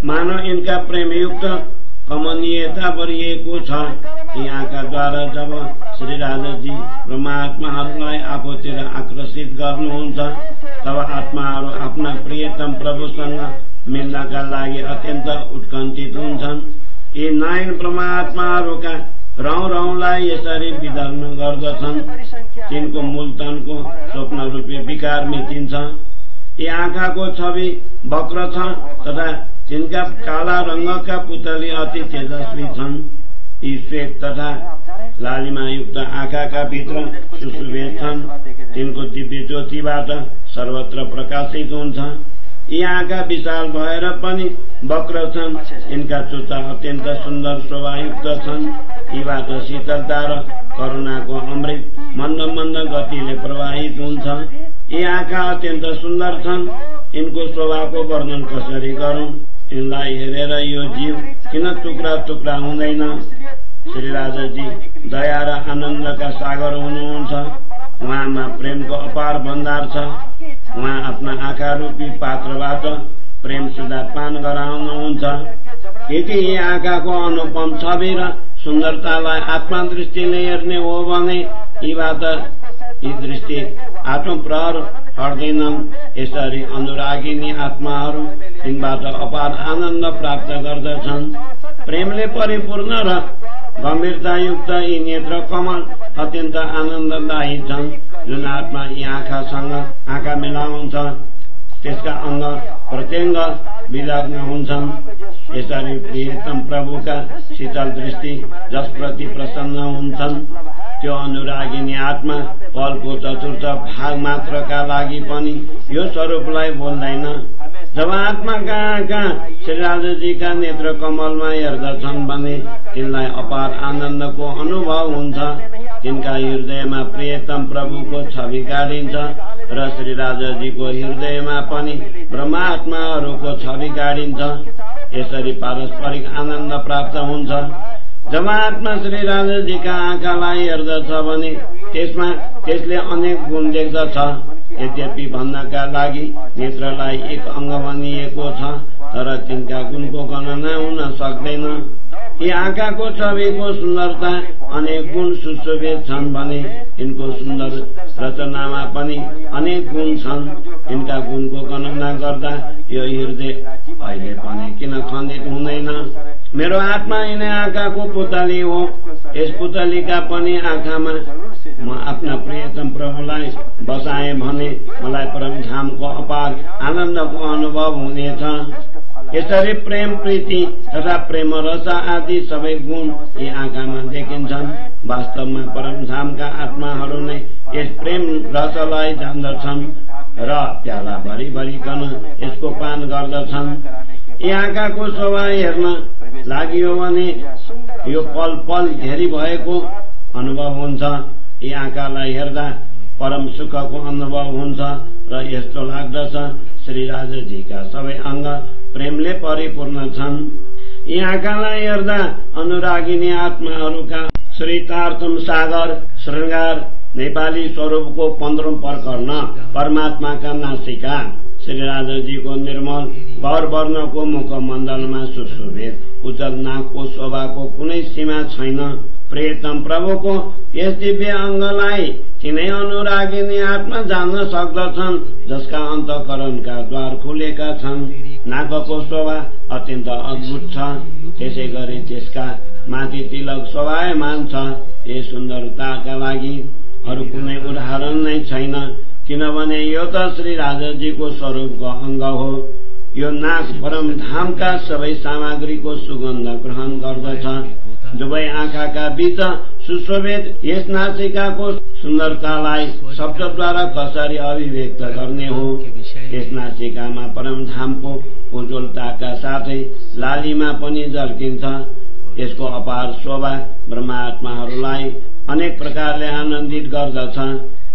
मानव यिनका प्रेमयुक्त कमनीयता भरिएको छ। यी आँखाद्वारा जब श्री राजाजी ब्रह्मात्माहरूलाई आफूतिर आकर्षित गर्नुहुन्छ तब आत्माहरू आफ्ना प्रियतम प्रभुसँग मिल्नका लागि अत्यन्त उत्कण्ठित हुन्छन्। यी नयन ब्रह्मात्माहरूका रौंलाई यसरी विदर्न गर्दछन्। तिनको मूलतनको स्वप्न रूपी विकार मेटिन्छ। यी आँखाको छवि वक्र छ तथा तिनका काला रंगका पुतली अति तेजस्वी छन्। यी श्वेत तथा लालिमायुक्त आँखाका भित्र सुशोभित छन्। तिनको दिव्य ज्योतिबाट सर्वत्र प्रकाशित हुन्छ। यी आँखा विशाल भएर पनि वक्र छन्। यिनका चुच्चा अत्यन्त सुन्दर शोभायुक्त छन्। यीबाट शीतलता र करुणाको अमृत मन्द मन्द गतिले प्रवाहित हुन्छ। यी आँखा अत्यन्त सुन्दर छन्। यिनको शोभाको वर्णन कसरी गरौं? यिनलाई हेरेर यो जीव किन टुक्रा टुक्रा हुँदैन? श्री राजाजी दया र आनन्दका सागर हुनुहुन्छ। उहाँमा प्रेमको अपार भण्डार छ। उहाँ आफ्ना आँखा रूपी पात्रबाट प्रेम सुधा पान गराउनुहुन्छ। यदि यी आँखाको अनुपम छवि र सुन्दरतालाई आत्मा दृष्टिले हेर्ने हो भने यीबाट यी दृष्टि आत्मप्रहर हट्दैनन्। यसरी अनुरागिनी आत्माहरू यिनबाट अपार आनन्द प्राप्त गर्दछन्। प्रेमले परिपूर्ण र गम्भीरतायुक्त यी नेत्र कमल अत्यन्त आनन्ददायी छन्। जुन आत्मा यी आँखासँग आँखा मिलाउँछ त्यसका अंग प्रत्यंग विलग्न हुन्छन्। यसरी प्रियतम प्रभुका शीतल दृष्टि जसप्रति प्रसन्न हुन्छन् त्यो अनुरागिनी आत्मा फलको चतुर्थ भाग मात्रका लागि पनि यो स्वरूपलाई बोल्दैन। जब आत्माका आँखा श्री राजाजीका नेत्र कमलमा हेर्दछन् भने तिनलाई अपार आनन्दको अनुभव हुन्छ। तिनका हृदयमा प्रियतम प्रभुको छवि गाडिन्छ र श्री राजाजीको हृदयमा पनि ब्रह्मात्माहरूको छवि गाडिन्छ। यसरी पारस्परिक आनन्द प्राप्त हुन्छ। जब आत्मा श्री राजाजीका आँखालाई हेर्दछ भने त्यसले अनेक गुण देख्दछ। यद्यपि भन्नका लागि नेत्रलाई एक अंग भनिएको छ तर तिनका गुणको गणना हुन सक्दैन। यी आँखाको छविको सुन्दरता अनेक गुण सुशोभित छन् भने यिनको सुन्दर रचनामा पनि अनेक गुण छन्। यिनका गुणको गणना गर्दा यो हृदय अहिले पनि किन खण्डित हुँदैन? मेरो आत्मा यिनै आँखाको पुतली हो। यस पुतलीका पनि आँखामा म आफ्ना प्रियतम प्रभुलाई बसाए भने मलाई परमधामको अपार आनन्दको अनुभव हुनेछ। यसरी प्रेम प्रीति तथा प्रेम रस आदि सबै गुण यी आँखामा देखिन्छन्। वास्तवमा परमधामका आत्माहरू नै यस प्रेम रसलाई जान्दछन् र प्याला भरिभरिकन यसको पान गर्दछन्। यी आँखाको शोभा हेर्न लाग्यो भने यो पल पल घेरी भएको अनुभव हुन्छ। यी आँखालाई हेर्दा परम सुखको अनुभव हुन्छ र यस्तो लाग्दछ श्री राजाजीका सबै अंग प्रेमले परिपूर्ण छन्। यी आँखालाई हेर्दा अनुरागिनी आत्माहरूका श्रीतार्थम सागर श्रृंगार नेपाली स्वरूपको 15औं प्रकरण परमात्माका नासिका श्री राजाजीको निर्मल गौर वर्णको मुखमण्डलमा सुशोभित उज्जवल नागको शोभाको कुनै सीमा छैन। प्रियतम प्रभुको यस दिव्य अङ्गलाई तिनै अनुरागिनी आत्मा जान्न सक्दछन् जसका अन्तःकरणका द्वार खुलेका छन्। नागको शोभा अत्यन्त अद्भुत छ, त्यसै गरी त्यसका माथि तिलक शोभायमान छ। यस सुन्दरताका लागि अरू कुनै उदाहरण नै छैन, किनभने यो त श्री राजाजीको स्वरूपको अङ्ग हो। यो नाग परमधामका सबै सामग्रीको सुगन्ध ग्रहण गर्दछ। दुवै आँखाका बीच सुशोभित यस नासिकाको सुन्दरतालाई शब्दद्वारा कसरी अभिव्यक्त गर्ने हो। यस नासिकामा परमधामको उज्जवलताका साथै लालीमा पनि झल्किन्छ। यसको अपार शोभा ब्रह्मात्माहरूलाई अनेक प्रकारले आनन्दित गर्दछ।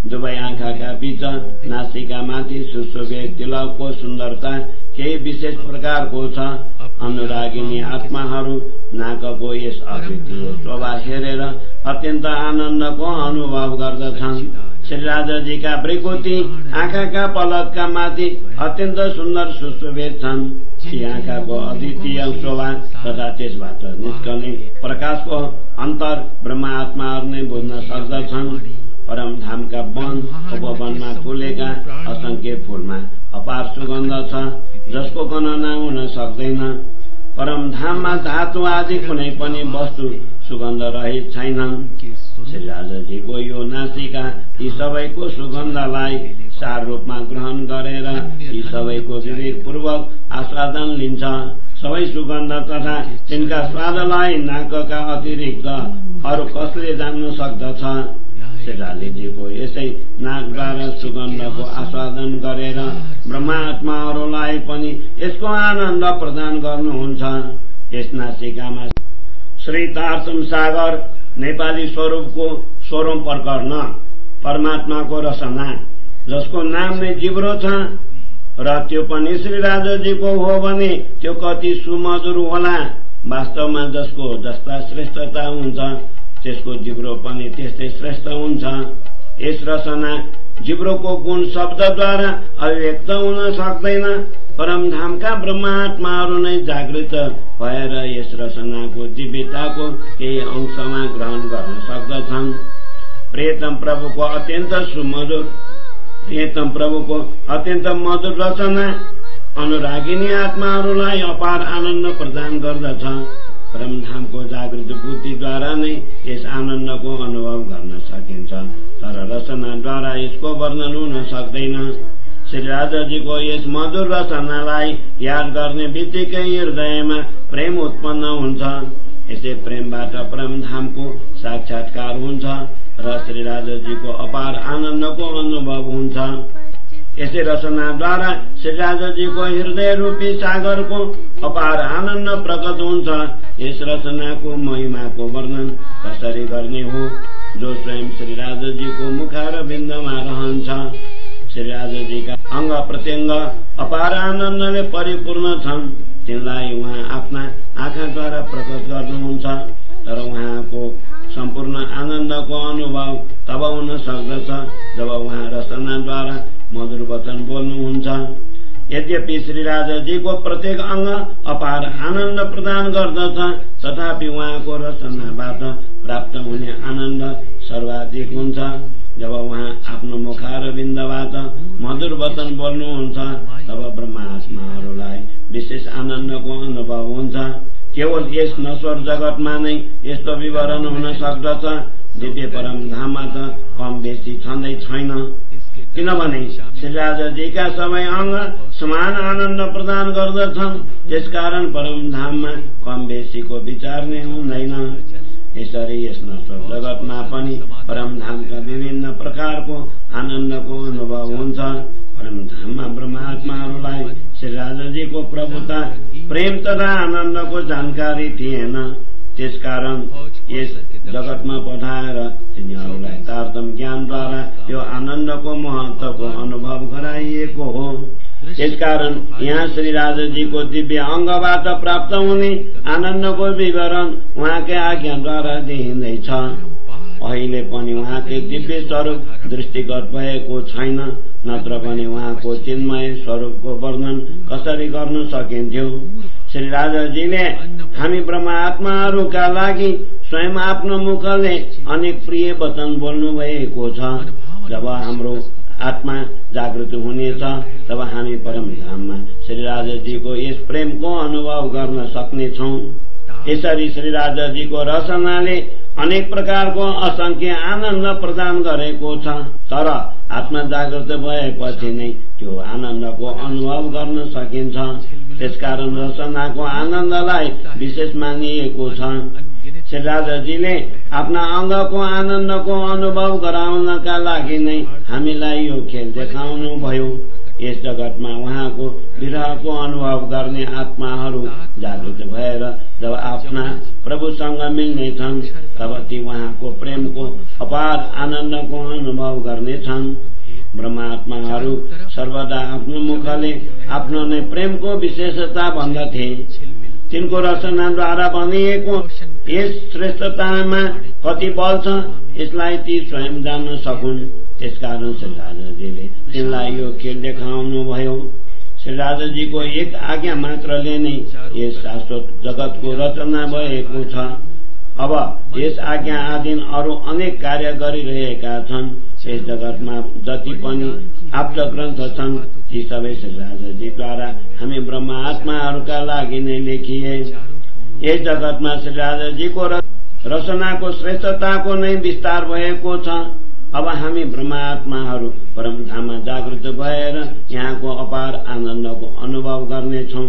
दुवै आँखाका बीच नासिकामाथि सुशोभित तिलकको सुन्दरता केही विशेष प्रकारको छ। अनुरागिनी आत्माहरू नागको यस अद्वितीय शोभा हेरेर अत्यन्त आनन्दको अनुभव गर्दछन्। श्री राजाजीका भृकुटी आँखाका पलकका माथि अत्यन्त सुन्दर सुशोभित छन्। ती आँखाको अद्वितीय शोभा तथा त्यसबाट निस्कने प्रकाशको अन्तर ब्रह्मात्माहरू नै बुझ्न सक्दछन्। परमधामका वन उपवनमा फुलेका असंख्य फूलमा अपार सुगन्ध छ, जसको गणना हुन सक्दैन। परमधाममा धातु आदि कुनै पनि वस्तु सुगन्ध रहित छैनन्। श्री राजाजीको यो नासिका यी सबैको सुगन्धलाई सार रूपमा ग्रहण गरेर यी सबैको विवेकपूर्वक आस्वादन लिन्छ। सबै सुगन्ध तथा तिनका स्वादलाई नाकका अतिरिक्त अरू कसले जान्न सक्दछ। श्री राजाजीको यसै नाकद्वारा सुगन्धको आस्वादन गरेर ब्रह्मात्माहरूलाई पनि यसको आनन्द प्रदान गर्नुहुन्छ। यस नासिकामा श्री तारतम सागर नेपाली स्वरूपको 16औं प्रकरण परमात्माको रसना, जसको नाम नै जिब्रो छ र त्यो पनि श्री राजाजीको हो भने त्यो कति सुमधुर होला। वास्तवमा जसको जस्ता श्रेष्ठता हुन्छ त्यसको जिब्रो पनि त्यस्तै श्रेष्ठ हुन्छ। यस रसना जिब्रोको गुण शब्दद्वारा अभिव्यक्त हुन सक्दैन। परमधामका ब्रह्मात्माहरू नै जागृत भएर यस रसनाको दिव्यताको केही अंशमा ग्रहण गर्न सक्दछन्। प्रियतम प्रभुको अत्यन्त मधुर रचना अनुरागिनी आत्माहरूलाई अपार आनन्द प्रदान गर्दछ। परमधामको जागृत बुद्धिद्वारा नै यस आनन्दको अनुभव गर्न सकिन्छ, तर रचनाद्वारा यसको वर्णन हुन सक्दैन। श्री राजाजीको यस मधुर रचनालाई याद गर्ने बित्तिकै हृदयमा प्रेम उत्पन्न हुन्छ। यसै प्रेमबाट परमधामको साक्षात्कार हुन्छ र श्री राजाजीको अपार आनन्दको अनुभव हुन्छ। यसै रचनाद्वारा श्री राजाजीको हृदय रूपी सागरको अपार आनन्द प्रकट हुन्छ। यस रचनाको महिमाको वर्णन कसरी गर्ने हो, जो स्वयं श्री राजाजीको मुखारविन्दमा रहन्छ। श्री राजाजीका अंग प्रत्यंग अपार आनन्दले परिपूर्ण छन्। तिनलाई उहाँ आफ्ना आँखाद्वारा प्रकट गर्नुहुन्छ, तर उहाँको सम्पूर्ण आनन्दको अनुभव तब हुन सक्दछ जब उहाँ रचनाद्वारा मधुर वचन बोल्नुहुन्छ। यद्यपि श्री राजाजीको प्रत्येक अंग अपार आनन्द प्रदान गर्दछ, तथापि उहाँको रचनाबाट प्राप्त हुने आनन्द सर्वाधिक हुन्छ। जब उहाँ आफ्नो मुखारविन्दबाट मधुर वचन बोल्नुहुन्छ तब ब्रह्मात्माहरूलाई विशेष आनन्दको अनुभव हुन्छ। केवल यस नश्वर जगतमा नै यस्तो विवरण हुन सक्दछ। दिव्य परमधाममा त कम बेसी छँदै छैन, किनभने श्री राजाजीका सबै अंग समान आनन्द प्रदान गर्दछन्। त्यसकारण परमधाममा कम बेसीको विचार नै हुँदैन। यसरी यस नश्वर जगतमा पनि परमधामका विभिन्न प्रकारको आनन्दको अनुभव हुन्छ। परमधाममा ब्रह्मात्माहरूलाई श्री राजाजीको प्रभुता प्रेम तथा आनन्दको जानकारी थिएन। त्यसकारण यस जगतमा पठाएर तिनीहरूलाई तारतम ज्ञानद्वारा यो आनन्दको महत्वको अनुभव गराइएको हो। त्यसकारण यहाँ श्री राजाजीको दिव्य अंगबाट प्राप्त हुने आनन्दको विवरण उहाँकै आज्ञाद्वारा देखिँदैछ। अहिले पनि उहाँकै दिव्य स्वरूप दृष्टिगत भएको छैन, नत्र पनि उहाँको चिन्मय स्वरूपको वर्णन कसरी गर्न सकिन्थ्यो। श्री राजाजीले हामी ब्रह्मात्माहरूका लागि स्वयं आफ्नो मुखले अनेक प्रिय वचन बोल्नु भएको छ। जब हाम्रो आत्मा जागृत हुनेछ तब हामी परमधाममा श्री राजाजीको यस प्रेमको अनुभव गर्न सक्नेछौं। यसरी श्री राजाजीको रचनाले अनेक प्रकारको असंख्य आनन्द प्रदान गरेको छ, तर आत्मा जागृत भएपछि नै त्यो आनन्दको अनुभव गर्न सकिन्छ। त्यसकारण रचनाको आनन्दलाई विशेष मानिएको छ। श्री राजाजीले आफ्ना अङ्गको आनन्दको अनुभव गराउनका लागि नै हामीलाई यो खेल देखाउनु भयो। यस जगतमा उहाँको विरहको अनुभव गर्ने आत्माहरू जागृत भएर जब आफ्ना प्रभुसँग मिल्नेछन् तब ती उहाँको प्रेमको अपार आनन्दको अनुभव गर्नेछन्। ब्रह्मात्माहरू सर्वदा आफ्नो मुखले आफ्नो नै प्रेमको विशेषता भन्दथे। तिनको रचनाद्वारा बनिएको यस श्रेष्ठतामा कति बल छ यसलाई ती स्वयं जान्न सकुन्। त्यसकारण श्री राजाजीले तिनलाई यो खेल देखाउनु भयो। श्री राजाजीको एक आज्ञा मात्रले नै यस शाश्वत जगतको रचना भएको छ। अब यस आज्ञा आधीन अरू अनेक कार्य गरिरहेका छन्। यस जगतमा जति पनि आप्त ग्रन्थ छन् ती सबै श्री राजाजीद्वारा हामी ब्रह्मात्माहरूका लागि नै लेखिए। यस जगतमा श्री राजाजीको रचनाको श्रेष्ठताको नै विस्तार भएको छ। अब हामी ब्रह्मात्माहरू परमधाममा जागृत भएर यहाँको अपार आनन्दको अनुभव गर्नेछौं।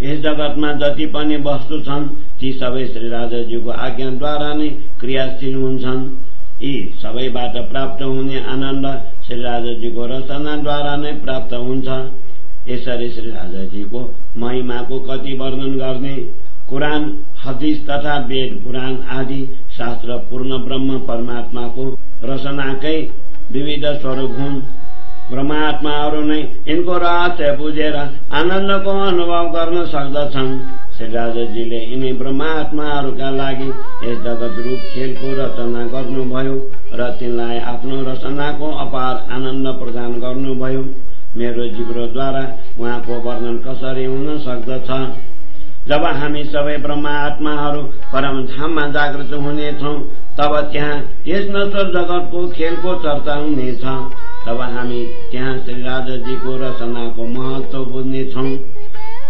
यस जगतमा जति पनि वस्तु छन् ती सबै श्री राजाजीको आज्ञाद्वारा नै क्रियाशील हुन्छन्। यी सबैबाट प्राप्त हुने आनन्द श्री राजाजीको रचनाद्वारा नै प्राप्त हुन्छ। यसरी श्री राजाजीको महिमाको कति वर्णन गर्ने। कुरान, हदीस तथा वेद पुराण आदि शास्त्र पूर्ण ब्रह्म परमात्माको रचनाकै विविध स्वरूप हुन्। ब्रह्मात्माहरू नै यिनको रहस्य बुझेर आनन्दको अनुभव गर्न सक्दछन्। श्री राजाजीले यिनी ब्रह्मात्माहरूका लागि यस जगत रूप खेलको रचना गर्नुभयो र तिनलाई आफ्नो रचनाको अपार आनन्द प्रदान गर्नुभयो। मेरो जिब्रोद्वारा उहाँको वर्णन कसरी हुन सक्दछ। जब हामी सबै ब्रह्मात्माहरू परमधाममा जागृत हुनेछौं तब त्यहाँ यस नश्वर जगतको खेलको चर्चा हुनेछ। तब हामी त्यहाँ श्री राजाजीको रचनाको महत्व बुझ्नेछौं।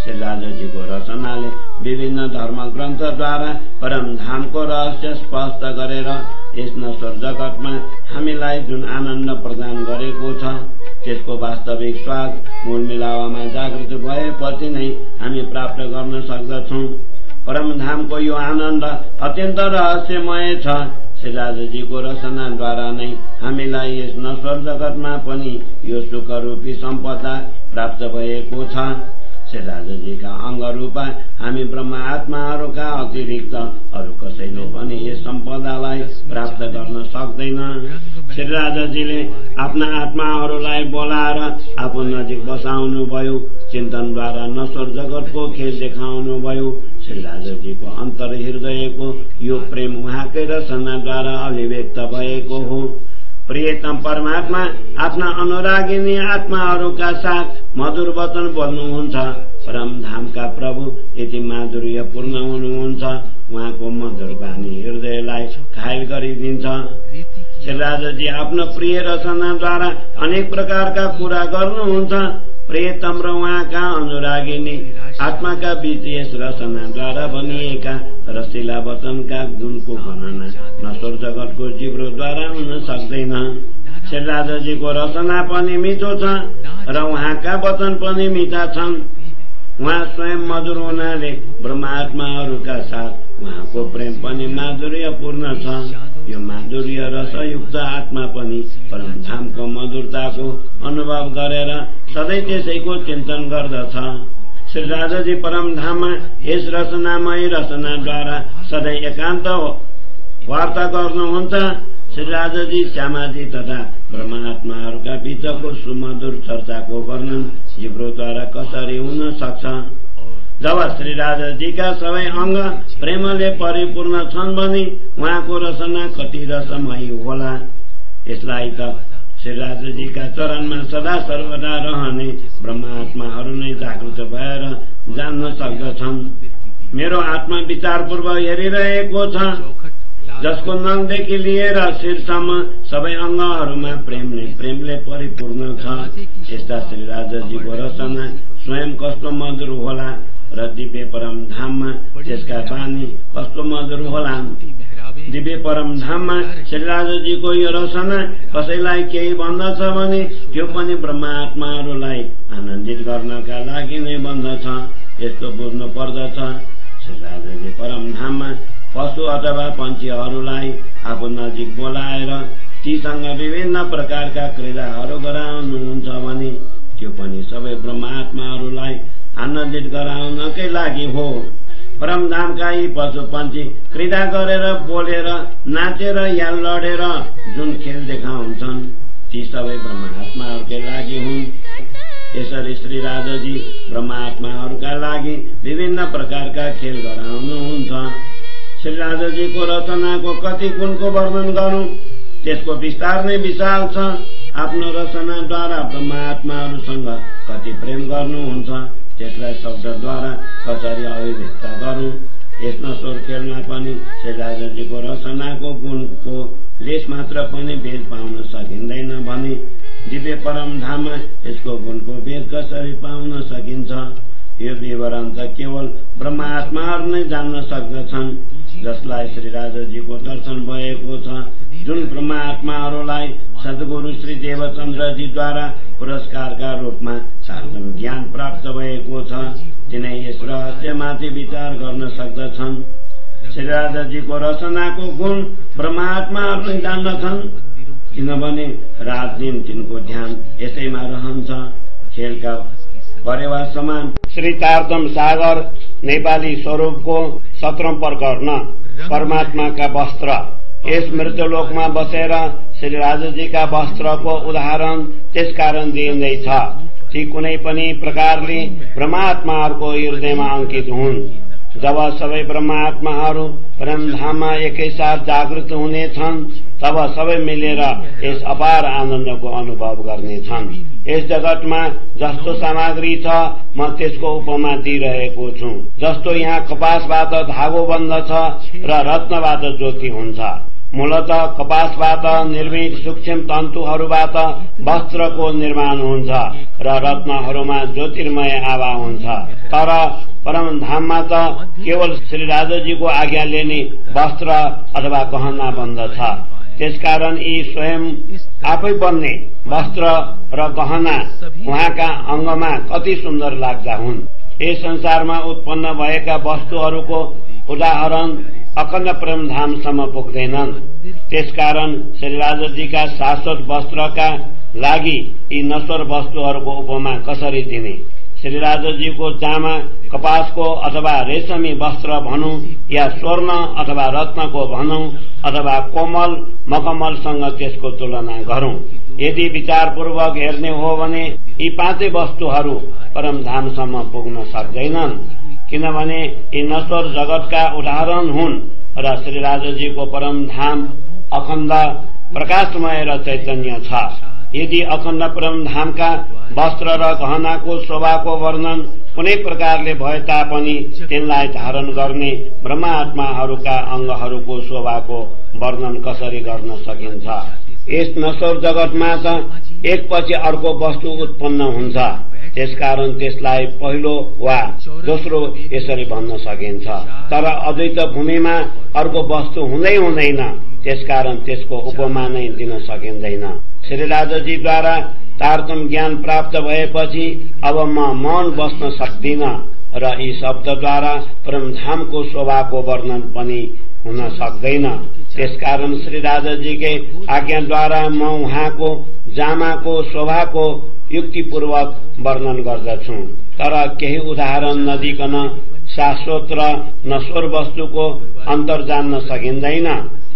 श्री राजाजीको रचनाले विभिन्न धर्म ग्रन्थद्वारा परमधामको रहस्य स्पष्ट गरेर यस नश्वर जगतमा हामीलाई जुन आनन्द प्रदान गरेको छ त्यसको वास्तविक स्वाद मूल मिलावामा जागृत भएपछि नै हामी प्राप्त गर्न सक्दछौं। परमधामको यो आनन्द अत्यन्त रहस्यमय छ। श्री राजाजीको रचनाद्वारा नै हामीलाई यस नश्वर जगतमा पनि यो सुखरूपी सम्पदा प्राप्त भएको छ। श्री राजाजीका अङ्गरूपा हामी ब्रह्मात्माहरूका अतिरिक्त अरू कसैले पनि यस सम्पदालाई प्राप्त गर्न सक्दैन। श्री राजाजीले आफ्ना आत्माहरूलाई बोलाएर आफू नजिक बसाउनु भयो। चिन्तनद्वारा नश्वर जगतको खेल देखाउनु भयो। श्री राजाजीको अन्तर हृदयको यो प्रेम उहाँकै रचनाद्वारा अभिव्यक्त भएको हो। प्रियतम परमात्मा आफ्ना अनुरागिनी आत्माहरूका साथ मधुर वचन बोल्नुहुन्छ। परमधामका प्रभु यति माधुर्यपूर्ण हुनुहुन्छ, उहाँको मधुर बानी हृदयलाई घायल गरिदिन्छ। श्री राजाजी आफ्नो प्रिय रचनाद्वारा अनेक प्रकारका कुरा गर्नुहुन्छ। प्रियतम र उहाँका अनुरागिनी आत्माका बीच यस रचनाद्वारा बनिएका रसिला वचनका गुणको गणना नश्वर जगतको जिब्रोद्वारा हुन सक्दैन। श्री राजाजीको रचना पनि मिठो छ र उहाँका वचन पनि मिठा छन्। उहाँ स्वयं मधुर हुनाले ब्रह्मात्माहरूका साथ उहाँको प्रेम पनि माधुर्यपूर्ण छ। यो माधुर्य रसयुक्त आत्मा पनि परमधामको मधुरताको अनुभव गरेर सधैँ त्यसैको चिन्तन गर्दछ। श्री राजाजी परमधाममा यस रचनामय रचनाद्वारा सधैँ एकान्त वार्ता गर्नुहुन्छ। श्री राजाजी श्यामाजी तथा ब्रह्मात्माहरूका बीचको सुमधुर चर्चाको वर्णन जिब्रोद्वारा कसरी हुन सक्छ। जब श्री राजाजीका सबै अंग प्रेमले परिपूर्ण छन् भने उहाँको रसना कति रसमयी होला। यसलाई त श्री राजाजीका चरणमा सदा सर्वदा रहने ब्रह्मात्माहरू नै जागृत भएर जान्न सक्दछन्। मेरो आत्मा विचारपूर्वक हेरिरहेको छ, जसको नङदेखि लिएर शिरसम्म सबै अंगहरूमा प्रेमले परिपूर्ण छ। यस्ता श्री राजाजीको रचना स्वयं कस्तो मधुर होला र दिव्य परम धाममा त्यसका बानी कस्तो मधुर होलान्। दिव्य परम धाममा श्री राजाजीको यो रचना कसैलाई केही भन्दछ भने त्यो पनि ब्रह्मात्माहरूलाई आनन्दित गर्नका लागि नै भन्दछ। यस्तो बुझ्नु पर्दछ, श्री राजाजी परम धाममा पशु अथवा पन्छीहरूलाई आफू नजिक बोलाएर तीसँग विभिन्न प्रकारका क्रीडाहरू गराउनुहुन्छ भने त्यो पनि सबै ब्रह्मात्माहरूलाई आनन्दित गराउनकै लागि हो। परमधामका यी पशु पन्छी क्रीडा गरेर, बोलेर, नाचेर या लडेर जुन खेल देखाउँछन् ती सबै ब्रह्मात्माहरूकै लागि हुन्। यसरी श्री राजाजी ब्रह्मात्माहरूका लागि विभिन्न प्रकारका खेल गराउनुहुन्छ। श्री राजाजीको रचनाको कति गुणको वर्णन गरौं, त्यसको विस्तार नै विशाल छ। आफ्नो रचनाद्वारा ब्रह्मात्माहरूसँग कति प्रेम गर्नुहुन्छ त्यसलाई शब्दद्वारा कसरी अभिव्यक्त गरौं। यस नश्वर खेलमा पनि श्री राजाजीको रचनाको गुणको लेस मात्र पनि भेद पाउन सकिँदैन भने दिव्य परम धाममा यसको गुणको भेद कसरी पाउन सकिन्छ? यो विवरण त केवल ब्रह्मात्माहरू नै जान्न सक्दछन्, जसलाई श्री राजाजीको दर्शन भएको छ। जुन ब्रह्मात्माहरूलाई सद्गुरु श्री देवचन्द्रजीद्वारा पुरस्कारका रूपमा शास्त्र ज्ञान प्राप्त भएको छ, तिनै यस रहस्यमाथि विचार गर्न सक्दछन्। श्री राजाजीको रचनाको गुण ब्रह्मात्माहरूले जान्दछन्, किनभने रात दिन तिनको ध्यान यसैमा रहन्छ। खेलका परेवा समान श्री तारतम सागर नेपाली स्वरूपको 17औं प्रकरण परमात्माका वस्त्र। यस मृत्युलोकमा बसेर श्री राजाजीका वस्त्रको उदाहरण त्यसकारण दिइँदैछ ती कुनै पनि प्रकारले ब्रह्मात्माहरूको हृदयमा अंकित हुन्। जब सबै ब्रह्मात्माहरू परमधाममा एकैसाथ जागृत हुनेछन् तब सबै मिलेर यस अपार आनन्दको अनुभव गर्नेछन्। यस जगतमा जस्तो सामग्री छ म त्यसको उपमा दिइरहेको छु। जस्तो यहाँ कपासबाट धागो बन्दछ र रत्नबाट ज्योति हुन्छ। मूलत कपासबाट निर्मित सूक्ष्म तन्तुहरूबाट वस्त्रको निर्माण हुन्छ र रत्नहरूमा ज्योतिर्मय आभा हुन्छ। तर परमधाममा त केवल श्री राजाजीको आज्ञाले नै वस्त्र अथवा गहना बन्दछ। त्यसकारण यी स्वयं आफै बन्ने वस्त्र र गहना उहाँका अंगमा कति सुन्दर लाग्दा हुन्। यस संसारमा उत्पन्न भएका वस्तुहरूको उदाहरण अखण्ड परमधामसम्म पुग्दैनन्। त्यसकारण श्री राजाजीका शाश्वत वस्त्रका लागि यी नश्वर वस्तुहरूको उपमा कसरी दिने? श्री राजाजीको जामा कपासको अथवा रेशमी वस्त्र भनौं या स्वर्ण अथवा रत्नको भनौं अथवा कोमल मखमलसँग त्यसको तुलना गरौं। यदि विचारपूर्वक हेर्ने हो भने यी पाँचै वस्तुहरू परमधामसम्म पुग्न सक्दैनन्, किनभने यी नश्वर जगतका उदाहरण हुन् र श्री राजाजीको परमधाम अखण्ड प्रकाशमय र चैतन्य छ। यदि अखण्ड परमधामका वस्त्र र गहनाको शोभाको वर्णन कुनै प्रकारले भए तापनि तिनलाई धारण गर्ने ब्रह्मात्माहरूका अंगहरूको शोभाको वर्णन कसरी गर्न सकिन्छ? यस नश्वर जगतमा त एकपछि अर्को वस्तु उत्पन्न हुन्छ। त्यसकारण त्यसलाई पहिलो वा दोस्रो यसरी भन्न सकिन्छ। तर अद्वैत भूमिमा अर्को वस्तु हुँदै हुँदैन, त्यसकारण त्यसको उपमा नै दिन सकिँदैन। श्री राजाजीद्वारा तारतम ज्ञान प्राप्त भएपछि अब म मौन बस्न सक्दिन र यी शब्दद्वारा परमधामको शोभाको वर्णन पनि हुन सक्दैन। त्यसकारण श्री राजाजीकै आज्ञाद्वारा म उहाँको जामाको शोभाको युक्तिपूर्वक वर्णन गर्दछु। तर केही उदाहरण नदिकन शाश्वत र नश्वर वस्तुको अन्तर जान्न सकिँदैन।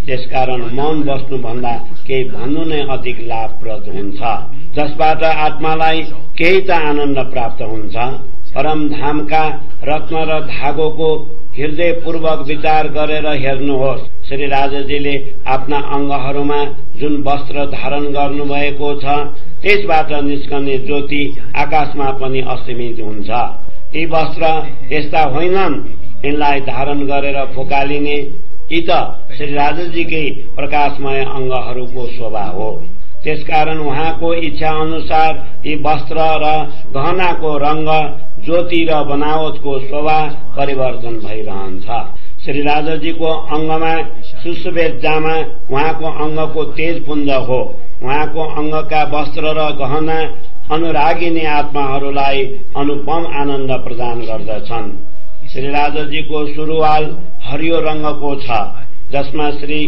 त्यसकारण मौन बस्नु भन्दा केही भन्नु नै अधिक लाभप्रद हुन्छ, जसबाट आत्मालाई केही त आनन्द प्राप्त हुन्छ। परमधामका रत्न र धागोको हृदयपूर्वक विचार गरेर हेर्नुहोस्। श्री राजाजीले आफ्ना अंगहरूमा जुन वस्त्र धारण गर्नुभएको छ त्यसबाट निस्कने ज्योति आकाशमा पनि असीमित हुन्छ। यी वस्त्र यस्ता होइनन् यिनलाई धारण गरेर फुकालिने, यी त श्री राजाजीकै प्रकाशमय अंगहरूको शोभा हो। त्यसकारण उहाँको इच्छा अनुसार यी वस्त्र र गहनाको रंग, ज्योति र बनावटको शोभा परिवर्तन भइरहन्छ। श्री राजाजीको अंगमा सुशोभित जामा उहाँको अंगको तेज पुञ्ज हो। उहाँको अंगका वस्त्र र गहना अनुरागिनी आत्माहरूलाई अनुपम आनन्द प्रदान गर्दछन्। श्री राजाजीको सुरुवाल हरियो रंगको छ, जसमा श्री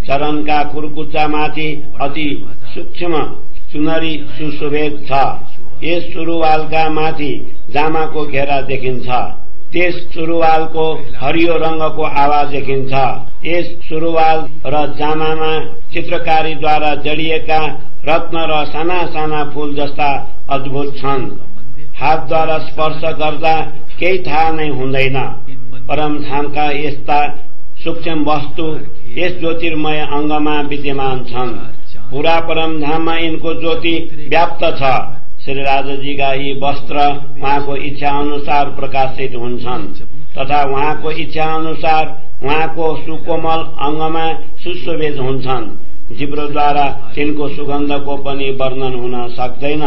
चरणका कुर्कुच्चामाथि अति सूक्ष्म चुनरी सुशोभित छ। यस सुरुवालका माथि जामाको घेरा देखिन्छ। त्यस सुरुवालको हरियो रंगको आवाज देखिन्छ। यस सुरुवाल र जामामा चित्रकारीद्वारा जडिएका रत्न र साना साना फूल जस्ता अद्भुत छन्। हातद्वारा स्पर्श गर्दा केही थाहा नै हुँदैन। परमधामका यस्ता सूक्ष्म वस्तु यस ज्योतिर्मय अंगमा विद्यमान छन्। पूरा परमधाममा यिनको ज्योति व्याप्त छ। श्री राजाजीका यी वस्त्र उहाँको इच्छा अनुसार प्रकाशित हुन्छन् तथा उहाँको इच्छा अनुसार उहाँको सुकोमल अंगमा सुशोभित हुन्छन्। जिब्रोद्वारा तिनको सुगन्धको पनि वर्णन हुन सक्दैन।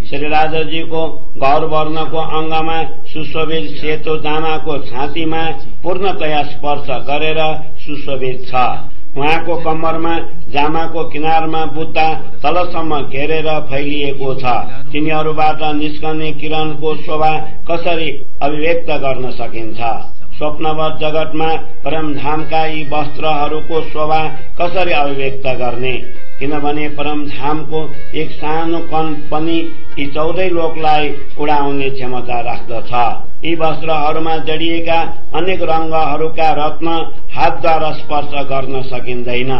श्री राजाजीको गौर वर्णको अंगमा सुशोभित सेतो जामाको छातीमा पूर्णतया स्पर्श गरेर सुशोभित छ। उहाँको कम्मरमा जामाको किनारमा बुट्टा तलसम्म घेरेर फैलिएको छ। तिनीहरूबाट निस्कने किरणको शोभा कसरी अभिव्यक्त गर्न सकिन्छ? स्वप्नवत जगतमा परमधामका यी वस्त्रहरूको शोभा कसरी अभिव्यक्त गर्ने? किनभने परमधामको एक सानो कण पनि यी 14 लोकलाई उडाउने क्षमता राख्दछ। यी वस्त्रहरूमा जडिएका अनेक रंगहरूका रत्न हातद्वारा स्पर्श गर्न सकिँदैन।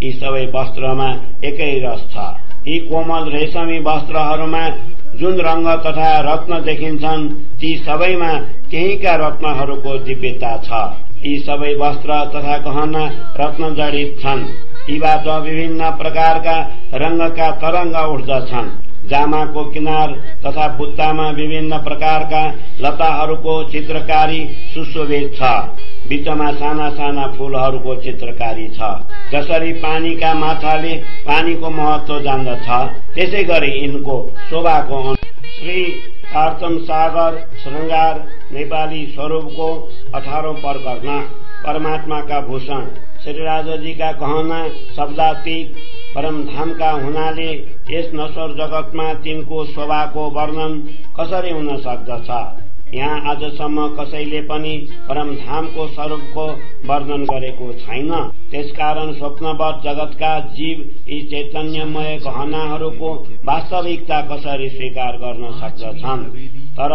यी सबै वस्त्रमा एकै रस छ। यी कोमल रेशमी वस्त्रहरूमा जुन रंग तथा रत्न देखिन्छन् ती सबैमा त्यहीका रत्नहरूको दिव्यता छ। यी सबै वस्त्र तथा गहना रत्न जडित छन्। यीबाट विभिन्न प्रकारका रंगका तरंग उठ्दछन्। जामाको किनार तथा बुट्टामा विभिन्न प्रकारका लताहरूको चित्रकारी सुशोभित छ। बीचमा साना साना फूलहरूको चित्रकारी छ। जसरी पानीका माछाले पानीको महत्व जान्दछ त्यसै गरी यिनको शोभाको श्री तारतम सागर श्रृंगार नेपाली स्वरूपको 18औं प्रकरण परमात्माका भूषण। श्री राजाजीका गहना शब्दातीत परमधामका हुनाले यस नश्वर जगतमा तिनको शोभाको वर्णन कसरी हुन सक्दछ? यहाँ आजसम्म कसैले पनि परमधामको स्वरूपको वर्णन गरेको छैन। त्यसकारण स्वप्नवत जगतका जीव यी चैतन्यमय गहनाहरूको वास्तविकता कसरी स्वीकार गर्न सक्दछन्? तर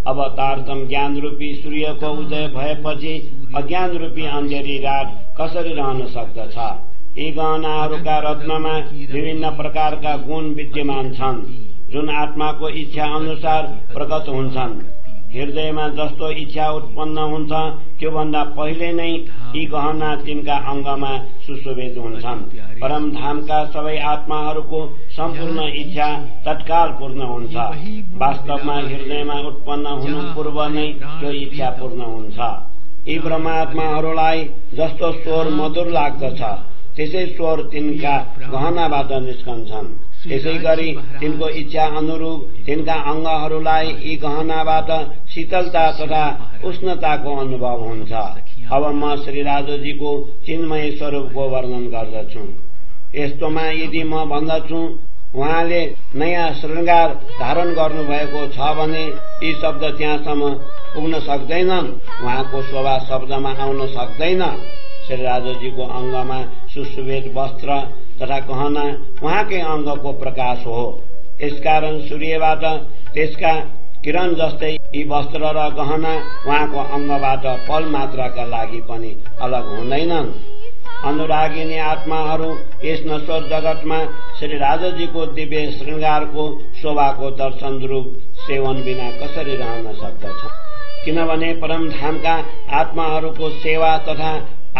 अब तारतम ज्ञान रूपी सूर्यको उदय भएपछि अज्ञान रूपी अन्धेरी रात कसरी रहन सक्दछ? यी गहनाहरूका रत्नमा विभिन्न प्रकारका गुण विद्यमान छन् जुन आत्माको इच्छा अनुसार प्रकट हुन्छन्। हृदयमा जस्तो इच्छा उत्पन्न हुन्छ त्योभन्दा पहिले नै यी गहना तिनका अंगमा सुशोभित हुन्छन्। परमधामका सबै आत्माहरूको सम्पूर्ण इच्छा तत्काल पूर्ण हुन्छ। वास्तवमा हृदयमा उत्पन्न हुनु पूर्व नै त्यो इच्छा पूर्ण हुन्छ। यी ब्रह्मात्माहरूलाई जस्तो स्वर मधुर लाग्दछ त्यसै स्वर तिनका गहनाबाट निस्कन्छन्। त्यसै गरी तिनको इच्छा अनुरूप तिनका अंगहरूलाई यी गहनाबाट शीतलता तथा उष्णताको अनुभव हुन्छ। अब म श्री राजाजीको चिन्मय स्वरूपको वर्णन गर्दछु। यस्तोमा यदि म भन्दछु उहाँले नयाँ श्रृंगार धारण गर्नुभएको छ भने यी शब्द त्यहाँसम्म पुग्न सक्दैनन्। उहाँको शोभा शब्दमा आउन सक्दैन। श्री राजाजीको अंगमा सुशोभित वस्त्र तथा गहना उहाँकै अंगको प्रकाश हो। यसकारण सूर्यबाट त्यसका किरण जस्तै यी वस्त्र र गहना उहाँको अंगबाट पल मात्राका लागि पनि अलग हुँदैनन्। अनुरागिनी आत्माहरू यस नश्वर जगतमा श्री राजाजीको दिव्य श्रृंगारको शोभाको दर्शन रूप सेवन बिना कसरी रहन सक्दछ। किनभने परमधामका आत्माहरूको सेवा तथा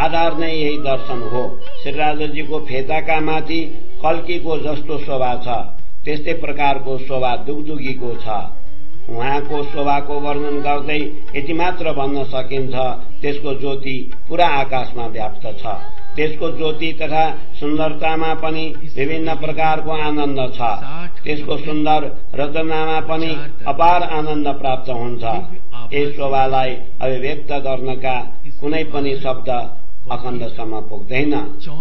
आधार नै यही दर्शन हो। श्री राजाजीको फेताका माथि कल्कीको जस्तो शोभा छ, त्यस्तै प्रकारको शोभा दुगदुगीको छ। उहाँको शोभाको वर्णन गर्दै यति मात्र भन्न सकिन्छ, त्यसको ज्योति पूरा आकाशमा व्याप्त छ। त्यसको ज्योति तथा सुन्दरतामा पनि विभिन्न प्रकारको आनन्द छ। त्यसको सुन्दर रचनामा पनि अपार आनन्द प्राप्त हुन्छ। यस शोभालाई अभिव्यक्त गर्नका कुनै पनि शब्द अखण्डसम्म पुग्दैन।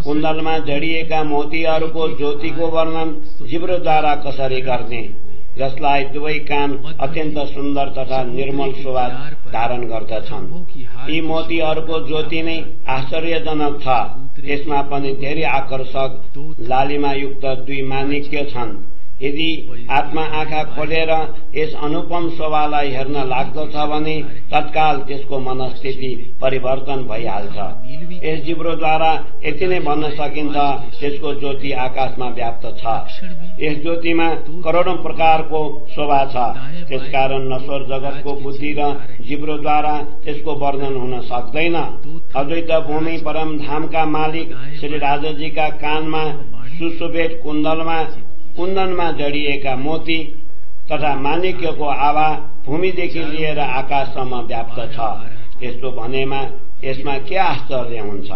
कुण्डलमा जडिएका मोतीहरूको ज्योतिको वर्णन जिब्रोद्वारा कसरी गर्ने, जसलाई दुवै कान अत्यन्त सुन्दर तथा निर्मल शोभा धारण गर्दछन्। यी मोतीहरूको ज्योति नै आश्चर्यजनक छ। त्यसमा पनि धेरै आकर्षक लालिमायुक्त दुई माणिक्य छन्। यदि आत्मा आँखा खोलेर यस अनुपम शोभालाई हेर्न लाग्दछ भने तत्काल त्यसको मनस्थिति परिवर्तन भइहाल्छ। यस जिब्रोद्वारा यति नै भन्न सकिन्छ, त्यसको ज्योति आकाशमा व्याप्त छ। यस ज्योतिमा करोडौं प्रकारको शोभा छ। त्यसकारण नश्वर जगतको बुद्धि र जिब्रोद्वारा त्यसको वर्णन हुन सक्दैन। अद्वैत भूमि परमधामका मालिक श्री राजाजीका कानमा सुशोभित कुन्दनमा जडिएका मोती तथा माणिक्यको आभा भूमिदेखि लिएर आकाशसम्म व्याप्त छ। यस्तो भनेमा यसमा के आश्चर्य हुन्छ।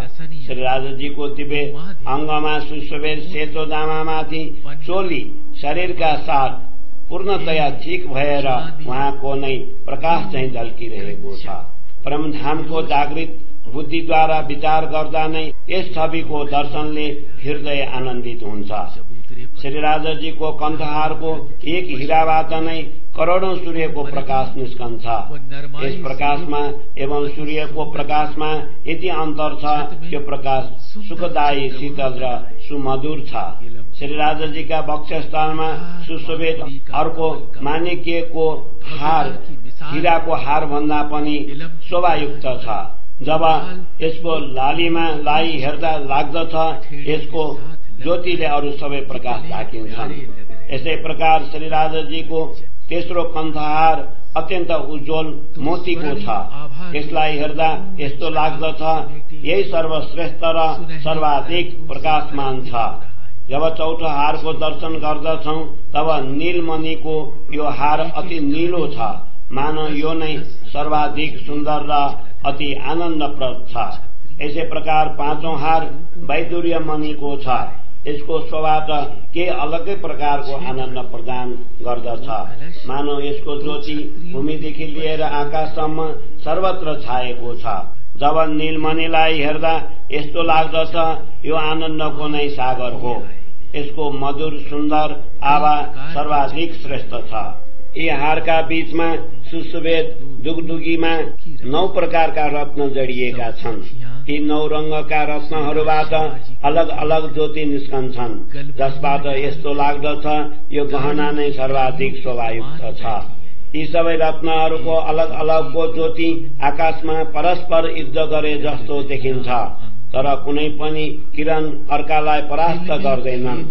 श्री राजाजीको दिव्य अङ्गमा सुशोभित सेतो जामामाथि चोली शरीरका साथ पूर्णतया ठीक भएर उहाँको नै प्रकाश चाहिँ झल्किरहेको छ। परमधामको जागृत बुद्धिद्वारा विचार गर्दा नै यस छविको दर्शनले हृदय आनन्दित हुन्छ। श्री राजाजीको कण्ठहारको एक हिराबाट नै करोडौं सूर्यको प्रकाश निस्कन्छ। यस प्रकाशमा एवं सूर्यको प्रकाशमा यति अन्तर छ, त्यो प्रकाश सुखदायी, शीतल र सुमधुर छ। श्री राजाजीका वक्षस्थलमा सुशोभित अर्को माणिक्यको हार हीराको हार भन्दा पनि शोभायुक्त छ। जब यसको लालिमालाई हेर्दा लाग्दछ, यसको ज्योतिले अरू सबै प्रकाश ढाकिन्छन्। यसै प्रकार श्री राजाजीको तेस्रो कण्ठहार अत्यन्त उज्जवल मोतीको छ। यसलाई हेर्दा यस्तो लाग्दछ यही सर्वश्रेष्ठ र सर्वाधिक प्रकाशमान छ। जब चौथो हारको दर्शन गर्दछौं तब नीलमणिको यो हार अति नीलो छ। मानव यो नै सर्वाधिक सुन्दर र अति आनन्दप्रद छ। यसै प्रकार पाँचौं हार वैदुर्य मणिको छ। यसको शोभा त के अलगै प्रकारको आनन्द प्रदान गर्दछ। मानव यसको ज्योति भूमिदेखि लिएर आकाशसम्म सर्वत्र छाएको छ। जब नीलमणिलाई हेर्दा यस्तो लाग्दछ यो आनन्दको नै सागर हो। यसको मधुर सुन्दर आभा सर्वाधिक श्रेष्ठ छ। यी हारका बीचमा सुशोभित दुगदुगीमा 9 प्रकारका रत्न जडिएका छन्। ती 9 रंगका रत्नहरूबाट अलग अलग ज्योति निस्कन्छन्, जसबाट यस्तो लाग्दछ यो गहना नै सर्वाधिक शोभायुक्त छ। यी सबै रत्नहरूको अलग अलगको ज्योति आकाशमा परस्पर युद्ध गरे जस्तो देखिन्छ, तर कुनै पनि किरण अर्कालाई परास्त गर्दैनन्।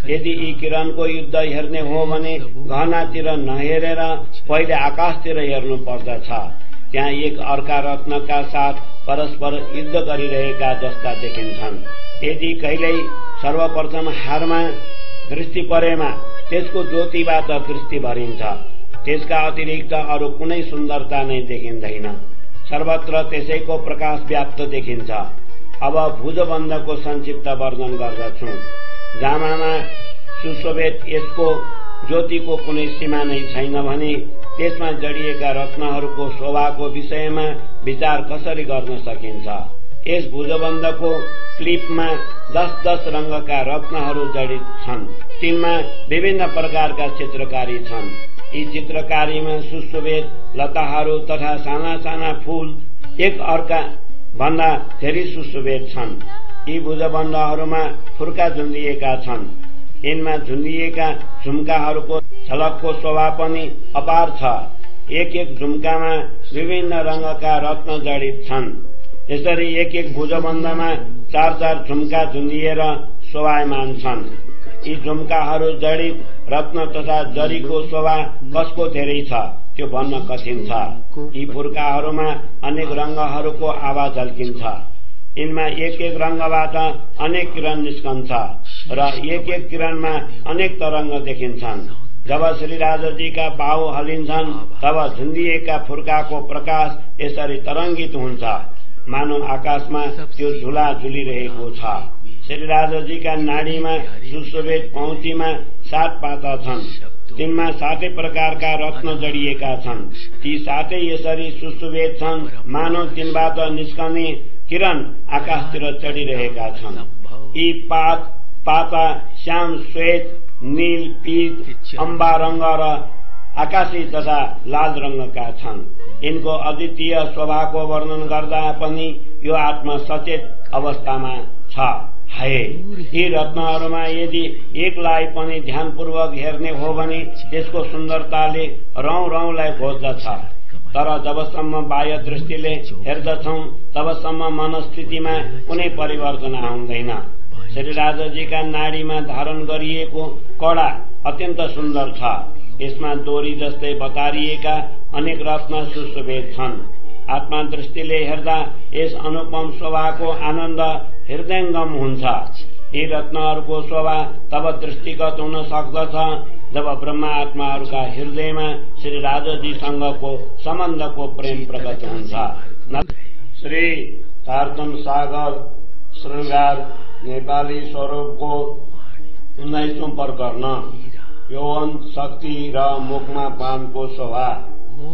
यदि यी किरणको युद्ध हेर्ने हो भने गहनातिर नहेरेर पहिले आकाशतिर हेर्नु पर्दछ। त्यहाँ एक अर्का रत्नका साथ परस्पर युद्ध गरिरहेका जस्ता देखिन्छन्। यदि कहिल्यै सर्वप्रथम हारमा दृष्टि परेमा त्यसको ज्योतिबाट दृष्टि भरिन्छ। त्यसका अतिरिक्त अरू कुनै सुन्दरता नै देखिँदैन। सर्वत्र त्यसैको प्रकाश व्याप्त देखिन्छ। अब भुजबन्धको संक्षिप्त वर्णन गर्दछु। जामामा सुशोभित यसको ज्योतिको कुनै सीमा नै छैन भने त्यसमा जडिएका रत्नहरूको शोभाको विषयमा विचार कसरी गर्न सकिन्छ। यस भुजबन्धको क्लिपमा 10-10 रंगका रत्नहरू जडित छन्। तिनमा विभिन्न प्रकारका चित्रकारी छन्। यी चित्रकारीमा सुशोभित लताहरू तथा साना साना फूल एक अर्का भन्दा धेरै सुशोभित छन्। यी भुजबन्धहरूमा फुर्का झुन्डिएका छन्। यिनमा झुन्डिएका झुम्काहरूको झलकको शोभा पनि अपार छ। एक एक झुम्कामा विभिन्न रंगका रत्न जडित छन्। यसरी एक एक भुजबन्धमा 4-4 झुम्का झुन्डिएर शोभायमान छन्। यी झुम्काहरू जडित रत्न तथा जरीको शोभा कसको धेरै छ त्यो भन्न कठिन छ। यी फुर्काहरूमा अनेक रंगहरूको आवाज झल्किन्छ। यिनमा एक एक रंगबाट अनेक किरण निस्कन्छ र एक एक किरणमा अनेक तरंग देखिन्छन्। जब श्री राजाजीका बाहु हलिन्छन् तब झुन्डिएका फुर्काको प्रकाश यसरी तरंगित हुन्छ, मानव आकाशमा त्यो झुला झुलिरहेको छ। श्री राजाजीका नाडीमा सुशोभित पौतीमा 7 पाता छन्। तिनमा 7 प्रकारका रत्न जडिएका छन्। ती 7 यसरी सुशोभित छन् मानव तिनबाट निस्कने किरण आकाशतिर चढिरहेका छन्। यी पाता श्याम, श्वेत, नील, पीत, अम्बा रंग र आकाशी तथा लाल रंगका छन्। यिनको अद्वितीय स्वभावको वर्णन गर्दा पनि यो आत्मा सचेत अवस्थामा छ। यी रत्नहरूमा यदि एकलाई पनि ध्यानपूर्वक हेर्ने हो भने त्यसको सुन्दरताले रौंलाई खोज्दछ। तर जबसम्म बाह्य दृष्टिले हेर्दछौं तबसम्म मनस्थितिमा कुनै परिवर्तन आउँदैन। श्री राजाजीका नाडीमा धारण गरिएको कड़ा अत्यन्त सुन्दर छ। यसमा डोरी जस्तै बतारिएका अनेक रत्न सुशोभित छन्। आत्मा दृष्टिले हेर्दा यस अनुपम शोभाको आनन्द हृदयंगम हुन्छ। यी रत्नहरूको शोभा तब दृष्टिगत हुन सक्दछ जब ब्रह्मा आत्माहरूका हृदयमा श्री राजाजीसँगको सम्बन्धको प्रेम प्रकट हुन्छ। श्री तारतम सागर श्रृंगार नेपाली स्वरूपको 19औं प्रकरण यौवन शक्ति र मुखमा पानको शोभा।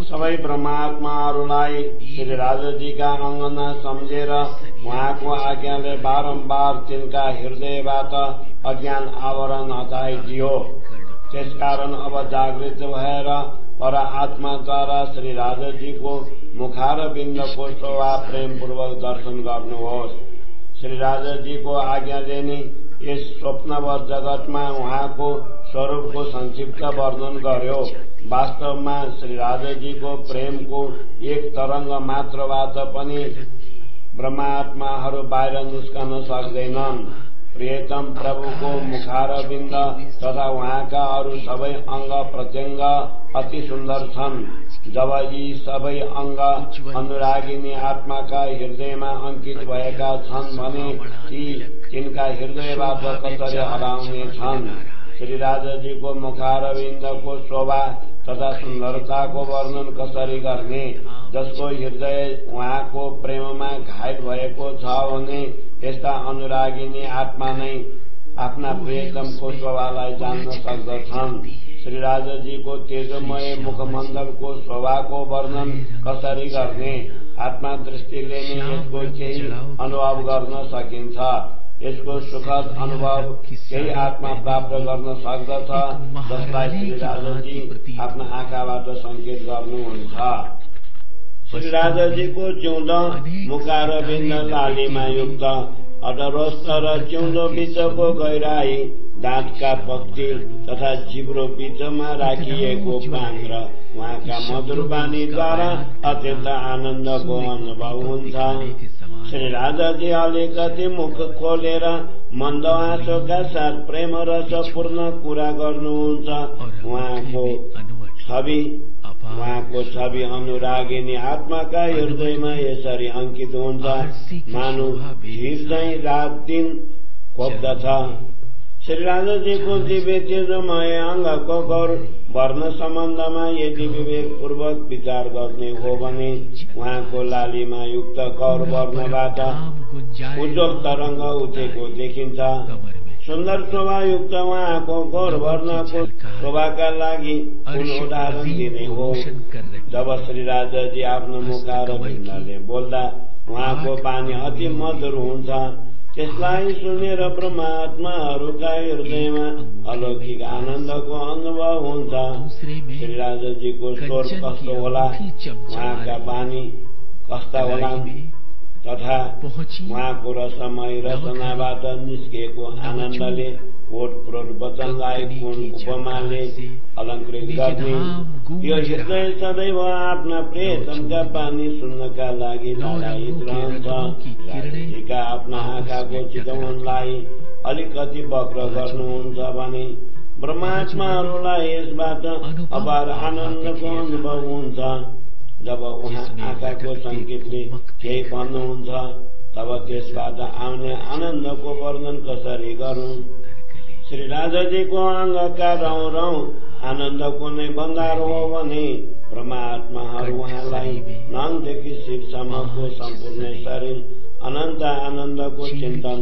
सबै ब्रह्मात्माहरूलाई श्री राजाजीका अंगना सम्झेर उहाँको आज्ञाले बारम्बार तिनका हृदयबाट अज्ञान आवरण हटाइदियो। त्यसकारण अब जागृत भएर पर आत्माद्वारा श्री राजाजीको मुखारविन्दको शोभा प्रेमपूर्वक दर्शन गर्नुहोस्। श्री राजाजीको आज्ञाले नै यस स्वप्नवर जगतमा उहाँको स्वरूपको संक्षिप्त वर्णन गर्यो। वास्तवमा श्री राजाजीको प्रेमको एक तरंग मात्रबाट पनि ब्रह्मात्माहरू बाहिर निस्कन सक्दैनन्। प्रियतम प्रभुको मुखारविन्द तथा उहाँका अरू सबै अंग प्रत्यंग अति सुन्दर छन्। जब यी सबै अंग अनुरागिनी आत्माका हृदयमा अंकित भएका छन् भने ती तिनका हृदयबाट कसरी हराउने छन्। श्री राजाजीको मुखारविन्दको शोभा तथा सुन्दरताको वर्णन कसरी गर्ने। जसको हृदय उहाँको प्रेममा घायल भएको छ भने यस्ता अनुरागिनी आत्मा नै आफ्ना प्रियतमको शोभालाई जान्न सक्दछन्। श्री राजाजीको तेजोमय मुखमण्डलको शोभाको वर्णन कसरी गर्ने। आत्मा दृष्टिले नै यसको केही अनुभव गर्न सकिन्छ। यसको सुखद अनुभव केही आत्मा प्राप्त गर्न सक्दछ जसलाई श्री राजाजी आफ्ना आँखाबाट संकेत गर्नुहुन्छ। श्री राजाजीको जिउँदो मुखारविन्द लालीमा युक्त अधरोस्थ र जिउँदो बीचको गहिराई, दाँतका पक्ति तथा जिब्रो बीचमा राखिएको पाङ र उहाँका मधुर बानीद्वारा अत्यन्त आनन्दको अनुभव हुन्छ। श्री राजाजी अलिकति मुख खोलेर मन्द आँसोका साथ प्रेम रसपूर्ण कुरा गर्नुहुन्छ। उहाँको छवि अनुरागिनी आत्माका हृदयमा यसरी अंकित हुन्छ मानु झिर चाहिँ रात दिन खोप्दछ। श्री राजाजीको दिव्य तेजोमय अंगको गौर वर्ण सम्बन्धमा यदि विवेकपूर्वक विचार गर्ने हो भने उहाँको लालीमा युक्त गौर वर्णबाट उज्जवल तरंग उठेको देखिन्छ। सुन्दर शोभायुक्त उहाँको गौर वर्णको शोभाका लागि कुन उदाहरण दिने हो। जब श्री राजाजी आफ्नो मुखारविन्दले बोल्दा उहाँको बानी अति मधुर हुन्छ। त्यसलाई सुनेर ब्रह्मात्माहरूका हृदयमा अलौकिक आनन्दको अनुभव हुन्छ। श्री राजाजीको स्वर कस्तो होला, उहाँका बानी कस्ता होला तथा उहाँको रसमय रचनाबाट निस्केको आनन्दले ओतप्रोत वचनलाई कुन उपमाले अलंकृत गर्ने। यो हृदय सदैव आफ्ना प्रियतमका बानी सुन्नका लागि लालायित रहन्छ। राजाजीका आफ्ना आँखाको चितवनलाई अलिकति वक्र गर्नुहुन्छ भने ब्रह्मात्माहरूलाई यसबाट अपार आनन्दको अनुभव हुन्छ। जब उहाँ आँखाको संकेतले केही भन्नुहुन्छ तब त्यसबाट आउने आनन्दको वर्णन कसरी गरौं? श्री राजाजीको अङ्गका रौं रौं आनन्दको नै भण्डार हो भने परमात्माहरू उहाँलाई नामदेखि शिरसम्मको सम्पूर्ण शरीर अनन्त आनन्दको चिन्तन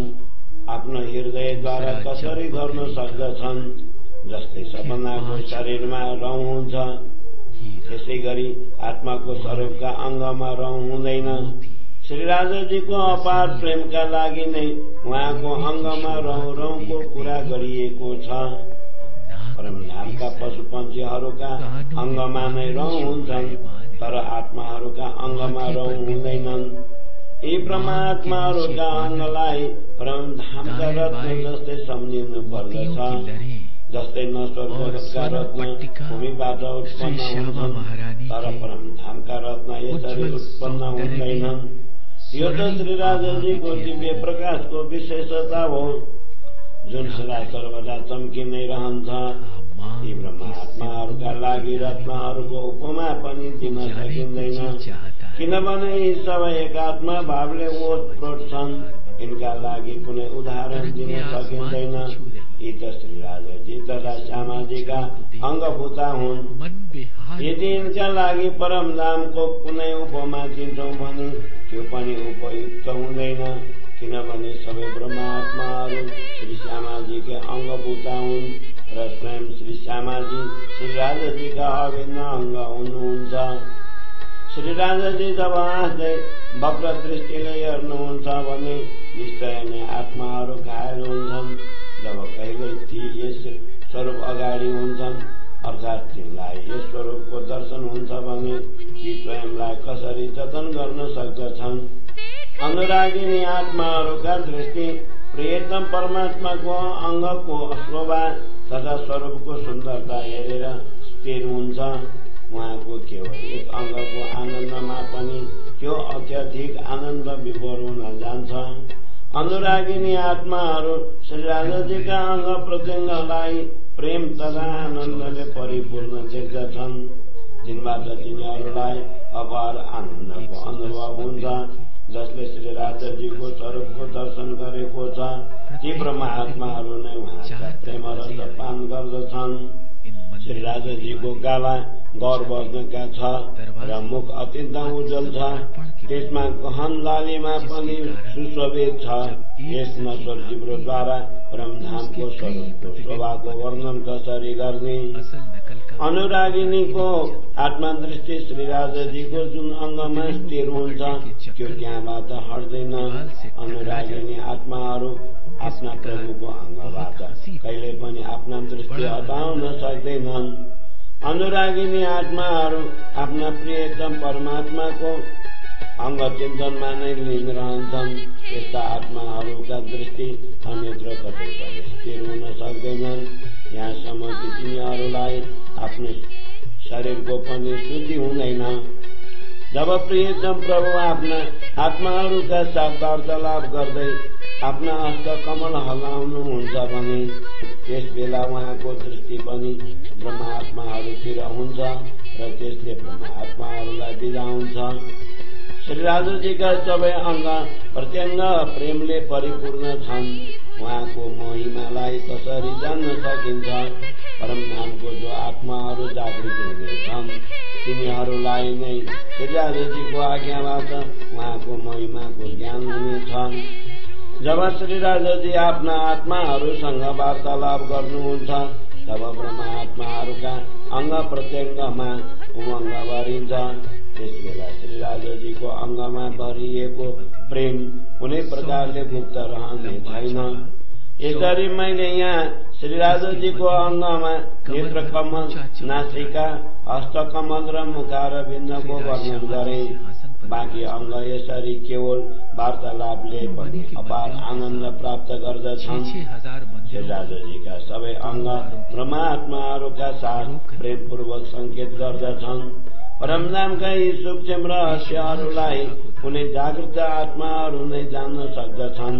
आफ्नो हृदयद्वारा कसरी गर्न सक्दछन्? जस्तै सपनाको शरीरमा रौं हुन्छ त्यसै गरी आत्माको स्वरूपका अङ्गमा रौं हुँदैन। श्री राजाजीको अपार प्रेमका लागि नै उहाँको अङ्गमा रौं रौंको कुरा गरिएको छ। परमधामका पशुपन्छीहरूका अङ्गमा नै रौं हुन्छन् तर आत्माहरूका अङ्गमा रौं हुँदैनन्। यी परमात्माहरूका अङ्गलाई परमधामका रत्न जस्तै सम्झिनु पर्दछ। जस्तै नश्वर जगतका रत्न भूमिबाट उत्पन्न हुन्छन् तर परमधामका रत्न यसरी उत्पन्न हुँदैनन्। यो त श्री राजाजीको दिव्य प्रकाशको विशेषता हो जुन सदा सर्वदा चम्कि नै रहन्छ। यी ब्रह्मात्माहरूका लागि रत्नहरूको उपमा पनि दिन सकिँदैन किनभने यी सबै एकात्मा भावले ओतप्रोत छन्। यिनका लागि कुनै उदाहरण दिन सकिँदैन। यी त श्री राजाजी तथा श्यामाजीका अङ्गभूता हुन्। यदि यिनका लागि परमधामको कुनै उपमा दिन्छौं भने त्यो पनि उपयुक्त हुँदैन किनभने सबै ब्रह्मात्माहरू श्री श्यामाजीका अङ्गभूता हुन् र स्वयं श्री श्यामाजी श्री राजाजीका अभिन्न अङ्ग हुनुहुन्छ। श्री राजाजी जब हाँस्दै वक्र दृष्टिले हेर्नुहुन्छ भने निश्चय नै आत्माहरू घायल हुन्छन्। जब कहिले ती यस स्वरूप अगाडि हुन्छन् अर्थात् तिनलाई यस स्वरूपको दर्शन हुन्छ भने ती स्वयंलाई कसरी जतन गर्न सक्दछन्? अनुरागिनी आत्माहरूका दृष्टि प्रियतम परमात्माको अङ्गको शोभा तथा स्वरूपको सुन्दरता हेरेर स्थिर हुन्छ। उहाँको केवल एक अङ्गको आनन्दमा पनि त्यो अत्यधिक आनन्द विभोर हुन जान्छ। अनुरागिनी आत्माहरू श्री राजाजीका अङ्ग प्रत्यङ्गलाई प्रेम तथा आनन्दले परिपूर्ण देख्दछन् जिनबाट तिनीहरूलाई अपार आनन्दको अनुभव हुन्छ। जसले श्री राजाजीको स्वरूपको दर्शन गरेको छ ती परमात्माहरू नै उहाँका प्रेम रस पान गर्दछन्। श्री राजाजीको गाला गौरवर्णका छ र मुख अत्यन्त उज्जवल छ। त्यसमा गहन लालीमा पनि सुशोभित छ। यस नश्वर जिब्रोद्वारा परमधामको स्वरूपको शोभाको वर्णन कसरी गर्ने? अनुरागिनीको आत्मदृष्टि श्री राजाजीको जुन अङ्गमा स्थिर हुन्छ त्यो त्यहाँबाट हट्दैन। अनुरागिनी आत्माहरू आफ्ना प्रभुको अङ्गबाट कहिले पनि आफ्ना दृष्टि हटाउन सक्दैनन्। अनुरागिनी आत्माहरू आफ्ना प्रियतम परमात्माको अङ्ग चिन्तनमा नै लीन रहन्छन्। यस्ता आत्माहरूका दृष्टि अन्यत्र कतै पनि स्थिर हुन सक्दैनन् यहाँसम्म कि तिनीहरूलाई आफ्नो शरीरको पनि शुद्धि हुँदैन। जब प्रियतम प्रभु आफ्ना आत्माहरूका साथ वार्तालाप गर्दै आफ्ना हस्त कमल हल्लाउनुहुन्छ भने त्यस बेला उहाँको दृष्टि पनि ब्रह्मात्माहरूतिर हुन्छ र त्यसले ब्रह्मात्माहरूलाई बिदा हुन्छ। श्री राजाजीका सबै अङ्ग प्रत्यङ्ग प्रेमले परिपूर्ण छन्। उहाँको महिमालाई कसरी जान्न सकिन्छ? परमधामको जो आत्माहरू जागृत हुनेछन् तिनीहरूलाई नै श्री राजाजीको आज्ञाबाट उहाँको महिमाको ज्ञान हुनेछ। जब श्री राजाजी आफ्ना आत्माहरूसँग वार्तालाप गर्नुहुन्छ तब ब्रह्मात्माहरूका अङ्ग प्रत्यङ्गमा उमङ्ग भरिन्छ। त्यसबेला श्री राजाजीको अङ्गमा भरिएको प्रेम कुनै प्रकारले गुप्त रहने छैन। यसरी मैले यहाँ श्री राजाजीको अङ्गमा नेत्रकमल, नासिका, हस्तकमल र मुखारविन्दको वर्णन गरे। बाँकी अङ्ग यसरी केवल वार्तालापले पनि अपार आनन्द प्राप्त गर्दछन्। श्री राजाजीका सबै अङ्ग परमात्माहरूका साथ प्रेमपूर्वक संकेत गर्दछन्। परमधामका यी सूक्ष्म रहस्यहरूलाई कुनै जागृत आत्माहरू नै जान्न सक्दछन्।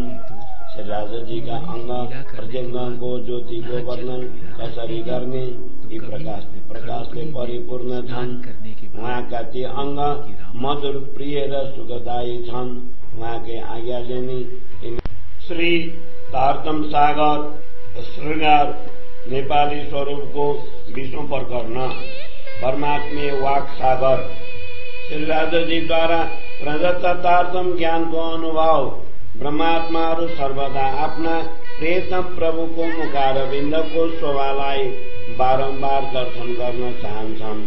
श्री राजाजीका अंग प्रत्यङ्गको ज्योतिको वर्णन कसरी गर्ने, यी प्रकाशले परिपूर्ण छन्। उहाँका ती अंग मधुर प्रिय र सुखदायी छन्। उहाँकै आज्ञाले नै श्री तारतम सागर श्रृंगार नेपाली स्वरूपको विष्णु प्रकरण परमात्मीय वाक सागर श्री राजाजीद्वारा प्रदत्त तारतम ज्ञानको अनुभव ब्रह्मात्माहरू सर्वदा आफ्ना प्रियतम प्रभुको मुखारविन्दको शोभालाई बारम्बार दर्शन गर्न चाहन्छन्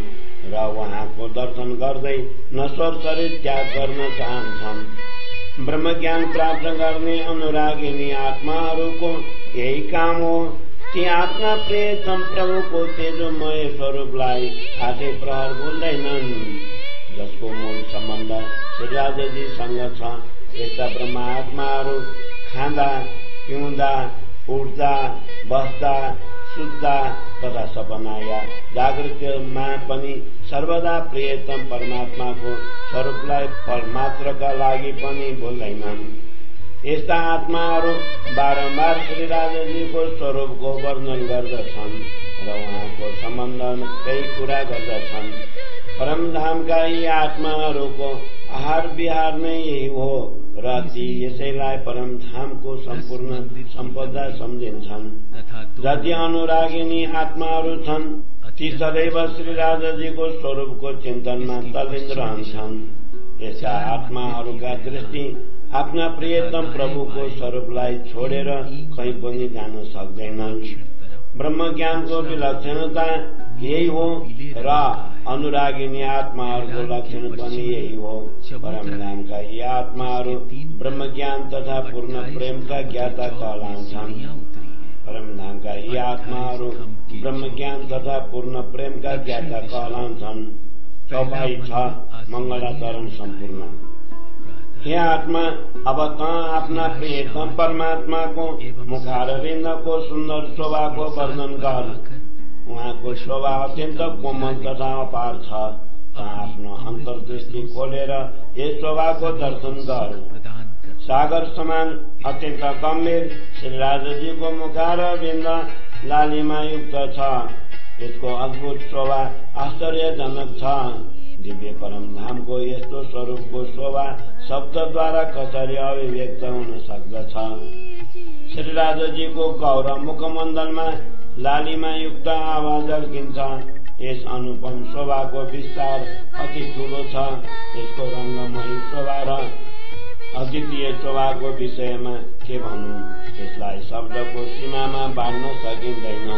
र उहाँको दर्शन गर्दै नश्वर शरीर त्याग गर्न चाहन्छन्। ब्रह्मज्ञान प्राप्त गर्ने अनुरागिनी आत्माहरूको यही काम हो। ती आफ्ना प्रियतम प्रभुको तेजोमय स्वरूपलाई आठै प्रहर भुल्दैनन्, जसको मूल सम्बन्ध श्री राजाजीसँग छ। यस्ता ब्रह्म आत्माहरू खाँदा पिउँदा उठ्दा बस्दा सुत्दा तथा सपना या जागृतिमा पनि सर्वदा प्रियतम परमात्माको स्वरूपलाई फल मात्रका लागि पनि भुल्दैनन्। यस्ता आत्माहरू बारम्बार श्री राजाजीको स्वरूपको वर्णन गर्दछन् र उहाँको सम्बन्धकै कुरा गर्दछन्। परमधामका यी आत्माहरूको आहार विहार नै यही हो र ती यसैलाई परमधामको सम्पूर्ण सम्पदा सम्झिन्छन्। जति अनुरागिनी आत्माहरू छन् ती सदैव श्री राजाजीको स्वरूपको चिन्तनमा तल्लीन रहन्छन्। यस्ता आत्माहरूका दृष्टि आफ्ना प्रियतम प्रभुको स्वरूपलाई छोडेर कहीँ पनि जान सक्दैनन्। ब्रह्मज्ञानको विलक्षणता यही हो र अनुरागिनी आत्माहरूको लक्षण पनि यही हो। परमधामका यी आत्माहरू ब्रह्मज्ञान तथा पूर्ण प्रेमका ज्ञाता कहलान्छन्। परमधामका यी आत्माहरू ब्रह्मज्ञान तथा पूर्ण प्रेमका ज्ञाता कहलान्छन्। चौपाई 6 मंगलाचरण सम्पूर्ण। हे आत्मा, अब त आफ्ना प्रियतम परमात्माको मुखारविन्दको सुन्दर शोभाको वर्णन गर। उहाँको शोभा अत्यन्त कोमल तथा अपार छ। आफ्नो अन्तर्दृष्टि खोलेर यस शोभाको दर्शन गर। सागर समान अत्यन्त गम्भीर श्री राजाजीको मुखारविन्द लालिमा युक्त छ। यसको अद्भुत शोभा आश्चर्यजनक छ। दिव्य परमधामको यस्तो स्वरूपको शोभा शब्दद्वारा कसरी अभिव्यक्त हुन सक्दछ। श्री राजाजीको गौरव मुखमण्डलमा लालिमा युक्त आवाज झल्किन्छ। यस अनुपम शोभाको विस्तार अति ठूलो छ। यसको रंगमयी शोभा र अद्वितीय शोभाको विषयमा के भनौं, यसलाई शब्दको सीमामा बाँड्न सकिँदैन।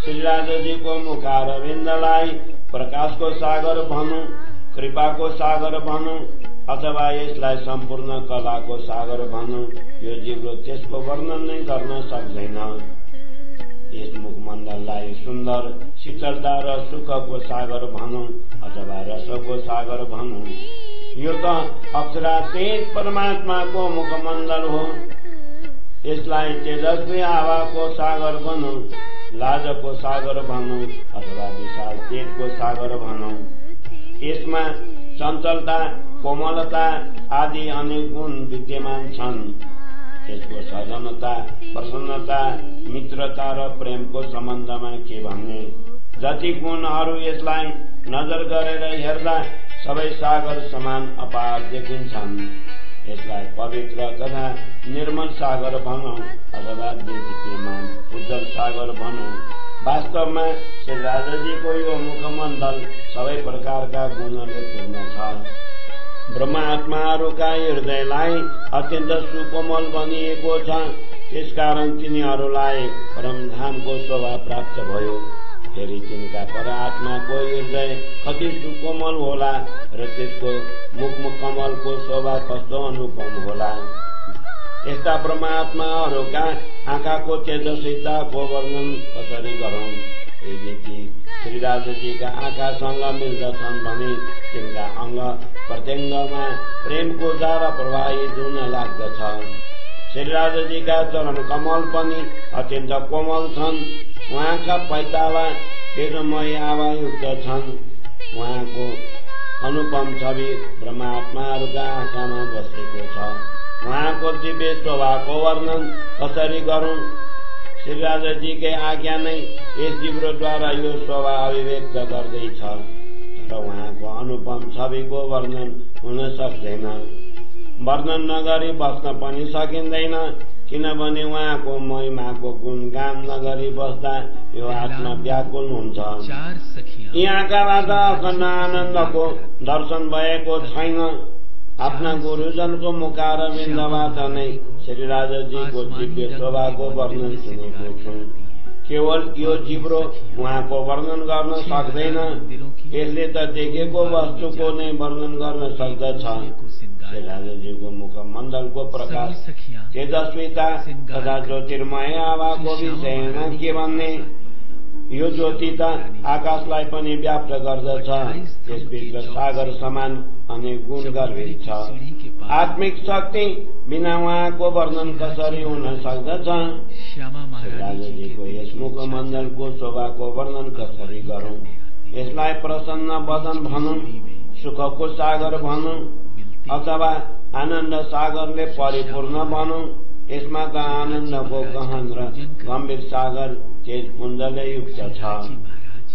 श्री राजाजीको मुखारविन्दलाई प्रकाशको सागर भनौं, कृपाको सागर भनौं अथवा यसलाई सम्पूर्ण कलाको सागर भनौं, यो जिब्रो त्यसको वर्णन नै गर्न सक्दैन। यस मुखमण्डललाई सुन्दर शीतलता र सुखको सागर भनौं अथवा रसको सागर भनौं, यो त अक्षरातीत परमात्माको मुखमण्डल हो। यसलाई तेजस्वी हावाको सागर भनौं, लाजको सागर भनौं अथवा विशाल पेटको सागर भनौं। यसमा चञ्चलता कोमलता आदि अनेक गुण विद्यमान छन्। यसको सजनता प्रसन्नता मित्रता र प्रेमको सम्बन्धमा के भन्ने, जति गुणहरू यसलाई नजर गरेर हेर्दा सबै सागर समान अपार देखिन्छन्। यसलाई पवित्र तथा निर्मल सागर भनौं अथवा देदीप्यमान उज्जवल सागर भनौं। वास्तवमा श्री राजाजीको यो मुखमण्डल सबै प्रकारका गुणले पूर्ण छ। ब्रह्मात्माहरूका हृदयलाई अत्यन्त सुकोमल बनिएको छ। त्यसकारण तिनीहरूलाई परमधामको शोभा प्राप्त भयो। फेरि तिनका परात्माको हृदय कति सुकोमल होला र त्यसको मुखकमलको शोभा कस्तो अनुपम होला। यस्ता परमात्माहरूका आँखाको तेजस्विताको वर्णन कसरी गरौं। यदि श्री राजाजीका आँखासँग मिल्दछन् भने तिनका अंग प्रत्यङ्गमा प्रेमको धारा प्रवाहित हुन लाग्दछ। श्री राजाजीका चरण कमल पनि अत्यन्त कोमल छन्। उहाँका पैताला तेजोमय आवायुक्त छन्। उहाँको अनुपम छवि ब्रह्मात्माहरूका आँखामा बसेको छ। उहाँको दिव्य शोभाको वर्णन कसरी गरौं? श्री राजाजीकै आज्ञा नै यस जिब्रोद्वारा यो शोभा अभिव्यक्त गर्दैछ। तर उहाँको अनुपम छविको वर्णन हुन सक्दैन। वर्णन नगरी बस्न पनि सकिँदैन, किनभने उहाँको महिमाको गुणगान नगरी बस्दा यो आत्मा व्याकुल हुन्छ। यहाँकाबाट अखण्ड आनन्दको दर्शन भएको छैन। आफ्ना गुरुजनको मुखारविन्दबाट नै श्री राजाजीको दिव्य शोभाको वर्णन सुनेको छु। केवल यो जिब्रो उहाँको वर्णन गर्न सक्दैन, यसले त देखेको वस्तुको नै वर्णन गर्न सक्दछ। श्री राजाजीको मुखमण्डलको प्रकाश, तेजस्विता तथा ज्योतिर्मय आवाको विषयमा के भन्ने? यो ज्योति त आकाशलाई पनि व्याप्त गर्दछ। यसभित्र सागर समान अनेक गुण गर्भित छ। आत्मिक शक्ति बिना उहाँको वर्णन कसरी हुन सक्दछ? श्री राजाजीको यस मुखमण्डलको शोभाको वर्णन कसरी गरौं? यसलाई प्रसन्न वदन भनौं, सुखको सागर भनौं, अथवा आनन्द सागरले परिपूर्ण भनौं? यसमा त आनन्दको गहन र गम्भीर सागर तेज पुञ्जले युक्त छ।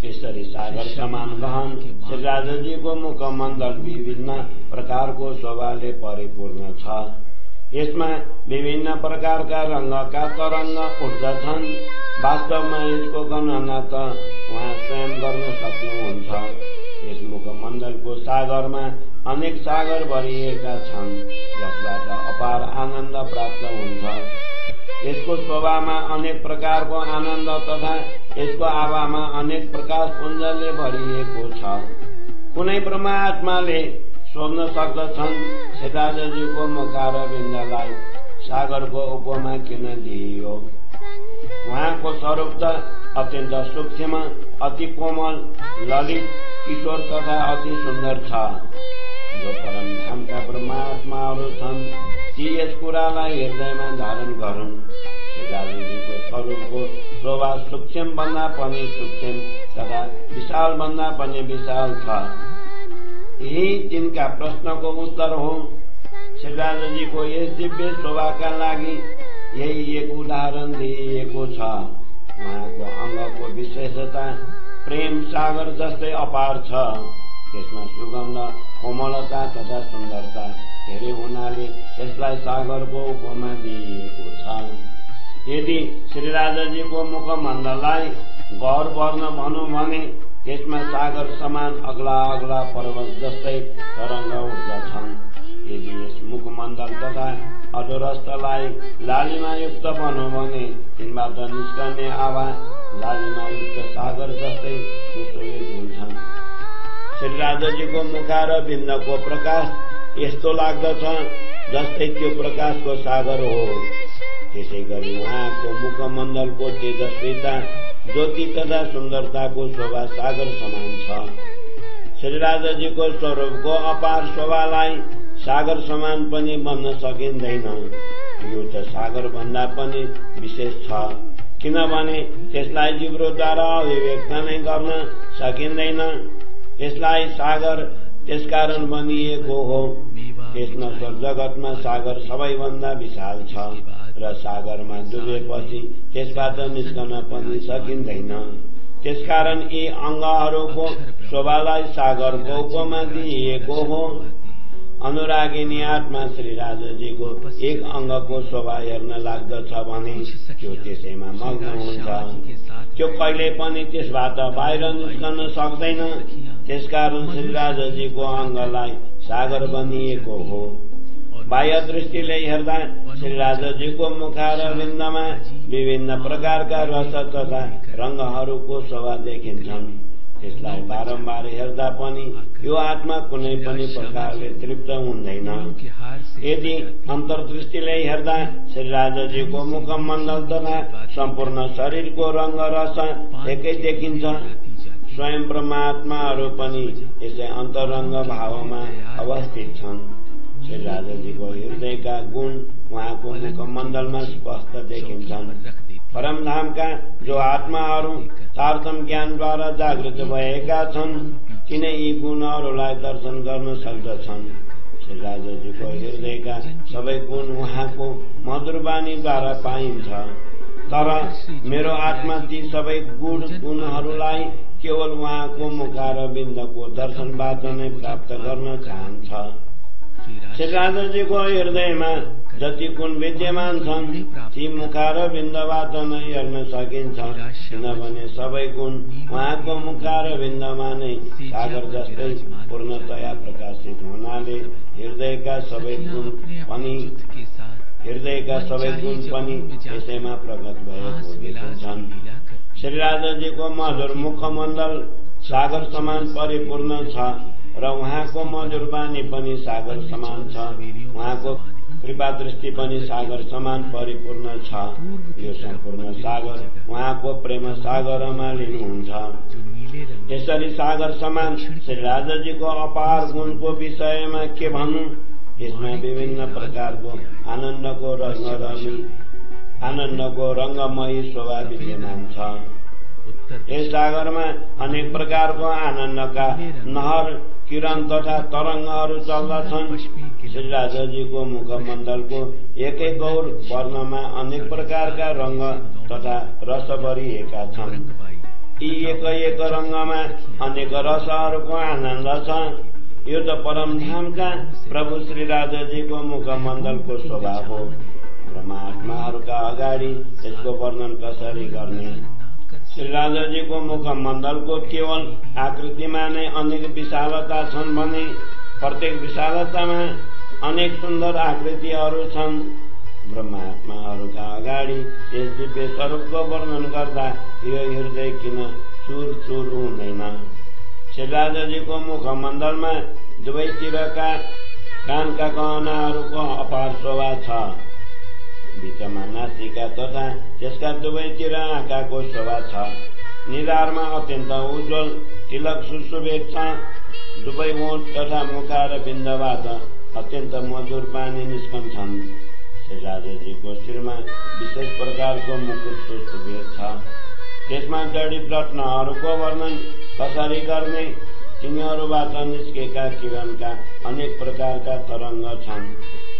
यसरी सागर समान गहन श्री राजाजीको मुखमण्डल विभिन्न प्रकारको शोभाले परिपूर्ण छ। यसमा विभिन्न प्रकारका रंगका तरंग उठ्दछन्। वास्तवमा यसको गणना त उहाँ स्वयं गर्न सक्नुहुन्छ। यस मुखमण्डलको सागरमा अनेक सागर भरिएका छन्, जसबाट अपार आनन्द प्राप्त हुन्छ। यसको शोभामा अनेक प्रकारको आनन्द तथा यसको आभामा अनेक प्रकाश पुञ्जले भरिएको छ। कुनै परमात्माले सोध्न सक्दछन्, श्री राजाजीको मुखारविन्दलाई सागरको उपमा किन दिइयो? उहाँको स्वरूप त अत्यन्त सूक्ष्म, अति कोमल, ललित, किशोर तथा अति सुन्दर छ। जो परमधामका परमात्माहरू छन्, ती यस कुरालाई हृदयमा धारण गरून्। श्री राजाजीको स्वरूपको शोभा सूक्ष्म भन्दा पनि सूक्ष्म तथा विशाल भन्दा पनि विशाल छ। यही तिनका प्रश्नको उत्तर हो। श्री राजाजीको यस दिव्य शोभाका लागि यही एक उदाहरण दिइएको छ। उहाँको अङ्गको विशेषता प्रेम सागर जस्तै अपार छ। यसमा सुगन्ध, कोमलता तथा सुन्दरता धेरै हुनाले यसलाई सागरको उपमा दिइएको छ। यदि श्री राजाजीको मुखमण्डललाई गौर वर्ण भनौं भने यसमा सागर समान अग्ला अग्ला पर्वत जस्तै तरंग उठ्दछन्। यदि यस मुखमण्डल तथा अधोरस्थलाई लालिमायुक्त भनौं भने तिनबाट निस्कने आवाज लालिमायुक्त सागर जस्तै सुशोभित हुन्छन्। श्री राजाजीको मुखारविन्दको प्रकाश यस्तो लाग्दछ जस्तै त्यो प्रकाशको सागर हो। त्यसैगरी उहाँको मुखमण्डलको तेजस्विता, ज्योति तथा सुन्दरताको शोभा सागर समान छ। श्री राजाजीको स्वरूपको अपार शोभालाई सागर समान पनि भन्न सकिँदैन। यो त सागर भन्दा पनि विशेष छ, किनभने त्यसलाई जिब्रोद्वारा अभिव्यक्त नै गर्न सकिँदैन। यसलाई सागर त्यसकारण बनिएको हो। यस नश्वर जगतमा सागर सबैभन्दा विशाल छ र सागरमा डुबेपछि त्यसबाट निस्कन पनि सकिँदैन। त्यसकारण यी अङ्गहरूको शोभालाई सागरको उपमा दिइएको हो। अनुरागिनी आत्मा श्री राजाजीको एक अङ्गको शोभा हेर्न लाग्दछ भने त्यो त्यसैमा मग्न हुन्छ। त्यो कहिले पनि त्यसबाट बाहिर निस्कन सक्दैन। त्यसकारण श्री राजाजीको अङ्गलाई सागर बनिएको हो। बाह्य दृष्टिले हेर्दा श्री राजाजीको मुखारविन्दमा विभिन्न प्रकारका रस तथा रंगहरूको शोभा देखिन्छन्। त्यसलाई बारम्बार हेर्दा पनि यो आत्मा कुनै पनि प्रकारले तृप्त हुँदैन। यदि अन्तर्दृष्टिले हेर्दा श्री राजाजीको मुखमण्डल तथा सम्पूर्ण शरीरको रंग रस एकै देखिन्छ। स्वयं परमात्माहरू पनि यसै अन्तरङ्ग भावमा अवस्थित छन्। श्री राजाजीको हृदयका गुण उहाँको मुखमण्डलमा स्पष्ट देखिन्छन्। परमधामका जो आत्माहरू तारतम ज्ञानद्वारा जागृत भएका छन्, तिनै यी गुणहरूलाई दर्शन गर्न सक्दछन्। श्री राजाजीको हृदयका सबै गुण उहाँको मधुर बानीद्वारा पाइन्छ। तर मेरो आत्मा ती सबै गुणहरूलाई केवल उहाँको मुखारविन्दको दर्शनबाट नै प्राप्त गर्न चाहन्छ। श्री राजाजीको हृदयमा जति गुण विद्यमान छन् ती मुखारविन्दबाट नै हेर्न सकिन्छ, किनभने सबै गुण उहाँको मुखारविन्दमा नै सागर जस्तै पूर्णतया प्रकाशित हुनाले हृदयका सबै गुण पनि यसैमा प्रकट भएको देखिन्छन्। श्री राजाजीको मधुर मुखमण्डल सागर समान परिपूर्ण छ र उहाँको मधुर बानी पनि सागर समान छ। उहाँको कृपा दृष्टि पनि सागर समान परिपूर्ण छ। यो सम्पूर्ण सागर उहाँको प्रेम सागरमा लिनुहुन्छ। यसरी सागर समान श्री राजाजीको अपार गुणको विषयमा के भन्नु। यसमा विभिन्न प्रकारको आनन्दको रंगमयी शोभा विद्यमान छ। यस सागरमा अनेक प्रकारको आनन्दका नहर, किरण तथा तरंगहरू चल्दछन्। श्री राजाजीको मुखमण्डलको एकै गौर वर्णमा अनेक प्रकारका रंग तथा रस भरिएका छन्। यी एक रंगमा अनेक रसहरूको आनन्द छ। यो त परमधामका प्रभु श्री राजाजीको मुखमण्डलको शोभा हो। ब्रह्मात्माहरूका अगाडि यसको वर्णन कसरी गर्ने। श्री राजाजीको मुखमण्डलको केवल आकृतिमा नै अनेक विशालता छन् भने प्रत्येक विशालतामा अनेक सुन्दर आकृतिहरू छन्। ब्रह्मात्माहरूका अगाडि यस दिव्य स्वरूपको वर्णन गर्दा यो हृदय किन चुर हुँदैन। श्री राजाजीको मुखमण्डलमा दुवैतिरका कानका गहनाहरूको अपार शोभा छ। बीचमा नासिका तथा त्यसका दुवैतिर आँखाको शोभा छ। निधारमा अत्यन्त उज्जवल तिलक सुशोभित छ। दुवै ओठ तथा मुखारविन्दबाट अत्यन्त मधुर बानी निस्कन्छन्। श्री राजाजीको शिरमा विशेष प्रकारको मुकुट सुशोभित छ। त्यसमा जडित रत्नहरूको वर्णन कसरी गर्ने। तिनीहरूबाट निस्केका किरणका अनेक प्रकारका तरंग छन्,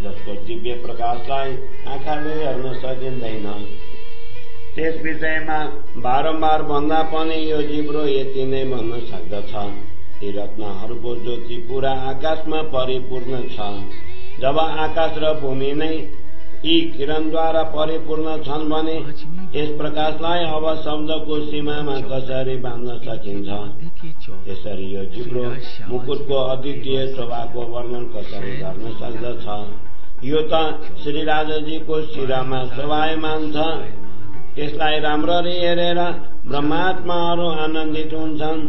जसको दिव्य प्रकाशलाई आँखाले हेर्न सकिँदैन। त्यस विषयमा बारम्बार भन्दा पनि यो जिब्रो यति नै भन्न सक्दछ। यी रत्नहरूको ज्योति पूरा आकाशमा परिपूर्ण छ। जब आकाश र भूमि नै यी किरणद्वारा परिपूर्ण छन् भने यस प्रकाशलाई अब शब्दको सीमामा कसरी बाँध्न सकिन्छ। यसरी यो जिब्रो मुकुटको अद्वितीय शोभाको वर्णन कसरी गर्न सक्दछ। यो त श्री राजाजीको शिरमा शोभायमान छ। यसलाई राम्ररी हेरेर ब्रह्मात्माहरू आनन्दित हुन्छन्।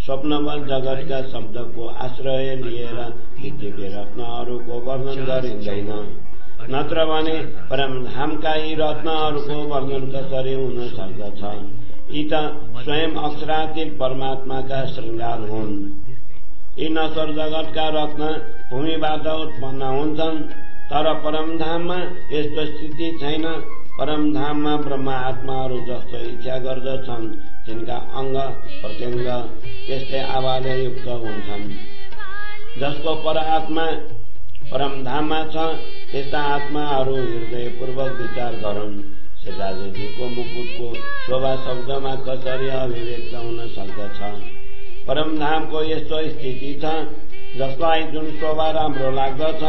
स्वप्नवत जगतका शब्दको आश्रय लिएर यी दिव्य रत्नहरूको वर्णन गरिँदैन। नत्र भने परमधामका यी रत्नहरूको वर्णन कसरी हुन सक्दछ। यी त स्वयं अक्षरातीत परमात्माका श्रृंगार हुन्। यी नश्वर जगतका रत्न भूमिबाट उत्पन्न हुन्छन्, तर परमधाममा यस्तो स्थिति छैन। परमधाममा ब्रह्मा आत्माहरू जस्तो इच्छा गर्दछन् तिनका अंग प्रत्यंग त्यस्तै आवाले युक्त हुन्छन्। जसको परआत्मा परमधाममा छ त्यस्ता आत्माहरू हृदयपूर्वक विचार गरून्। श्री राजाजीको मुकुटको शोभा शब्दमा कसरी अभिव्यक्त हुन सक्दछ। परमधामको यस्तो स्थिति छ जसलाई जुन शोभा राम्रो लाग्दछ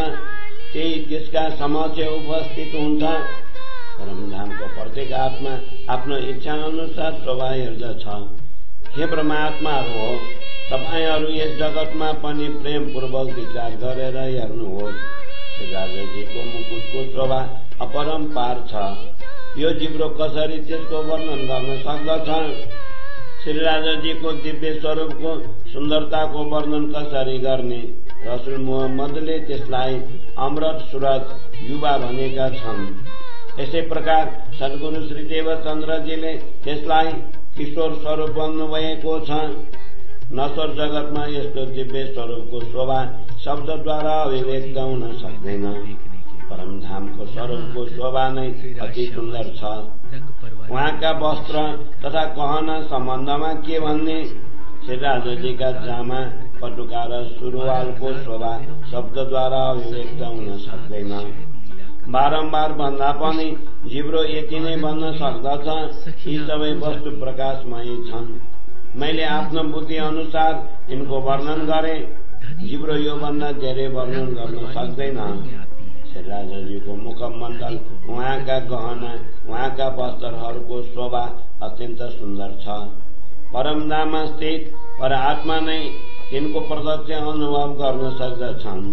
त्यही त्यसका समक्ष उपस्थित हुन्छ। परमधामको प्रत्येक आत्मा आफ्नो इच्छा अनुसार शोभा हेर्दछ। हे ब्रह्मात्माहरू हो, तपाईहरू यस जगतमा पनि प्रेम पूर्वक विचार गरेर हेर्नुहोस्। श्री राजाजीको मुकुटको शोभा अपरम्पार छ। यो जिब्रो कसरी त्यसको वर्णन गर्न सक्दछ। श्री राजाजीको दिव्य स्वरूपको सुन्दरताको वर्णन कसरी गर्ने। रसुल मुहम्मदले त्यसलाई अमृत सूरत युवा भनेका छन्। यसै प्रकार सद्गुरु श्री देवचन्द्रजीले त्यसलाई किशोर स्वरूप भन्नुभएको छ। नश्वर जगतमा यस्तो दिव्य स्वरूपको शोभा शब्दद्वारा अभिव्यक्त हुन सक्दैन। परमधामको स्वरूपको शोभा नै अति सुन्दर छ। उहाँका वस्त्र तथा गहना सम्बन्धमा के भन्ने। श्री राजाजीका जामा पटुका र सुरुवालको शोभा शब्दद्वारा अभिव्यक्त हुन सक्दैन। बारम्बार भन्दा पनि जिब्रो यति नै भन्न सक्दछ, यी सबै वस्तु प्रकाशमय छन्। मैले आफ्नो बुद्धि अनुसार यिनको वर्णन गरे, जिब्रो यो भन्दा धेरै वर्णन गर्न सक्दैन। श्रीराजजीको मुखमण्डल, उहाँका गहना, उहाँका वस्त्रहरूको शोभा अत्यन्त सुन्दर छ। परमधाममा स्थित परआत्मा नै तिनको प्रत्यक्ष अनुभव गर्न सक्दछन्।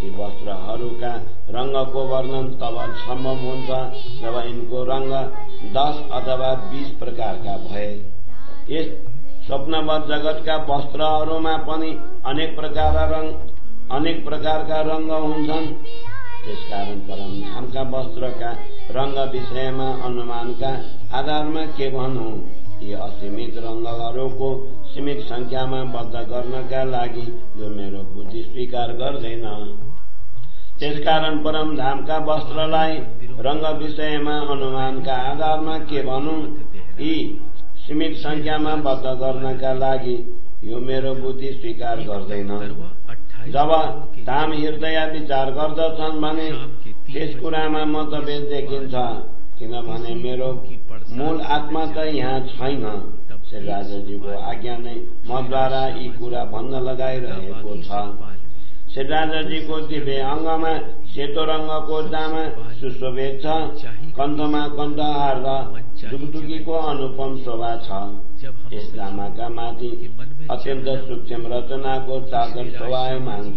यी वस्त्रहरूका रंगको वर्णन तब सम्भव हुन्छ जब यिनको रंग 10 अथवा 20 प्रकारका भए। यस स्वप्नवत जगतका वस्त्रहरूमा पनि अनेक प्रकारका रंग हुन्छन्। त्यसकारण परमधामका वस्त्रका रंग विषयमा अनुमानका आधारमा के भनौं, यी असीमित रंगहरूको सीमित संख्यामा बद्ध गर्नका लागि यो मेरो बुद्धि स्वीकार गर्दैन। त्यसकारण परमधामका वस्त्रलाई रंग विषयमा अनुमानका आधारमा के भनौं, यी सीमित संख्यामा बद्ध गर्नका लागि यो मेरो बुद्धि स्वीकार गर्दैन। जब धाम हृदय विचार गर्दछन् भने त्यस कुरामा मतभेद देखिन्छ, किनभने मेरो मूल आत्मा त यहाँ छैन। श्री राजाजीको आज्ञा नै मद्वारा यी कुरा भन्न लगाइरहेको छ। श्री राजाजीको दिव्य अंगमा सेतो रंगको जामा सुशोभित छ, कण्ठमा कण्ठहार र डुगडुगीको अनुपम शोभा छ। यस जामाका माथि अत्यन्त सूक्ष्म रचनाको चादर शोभायमान छ।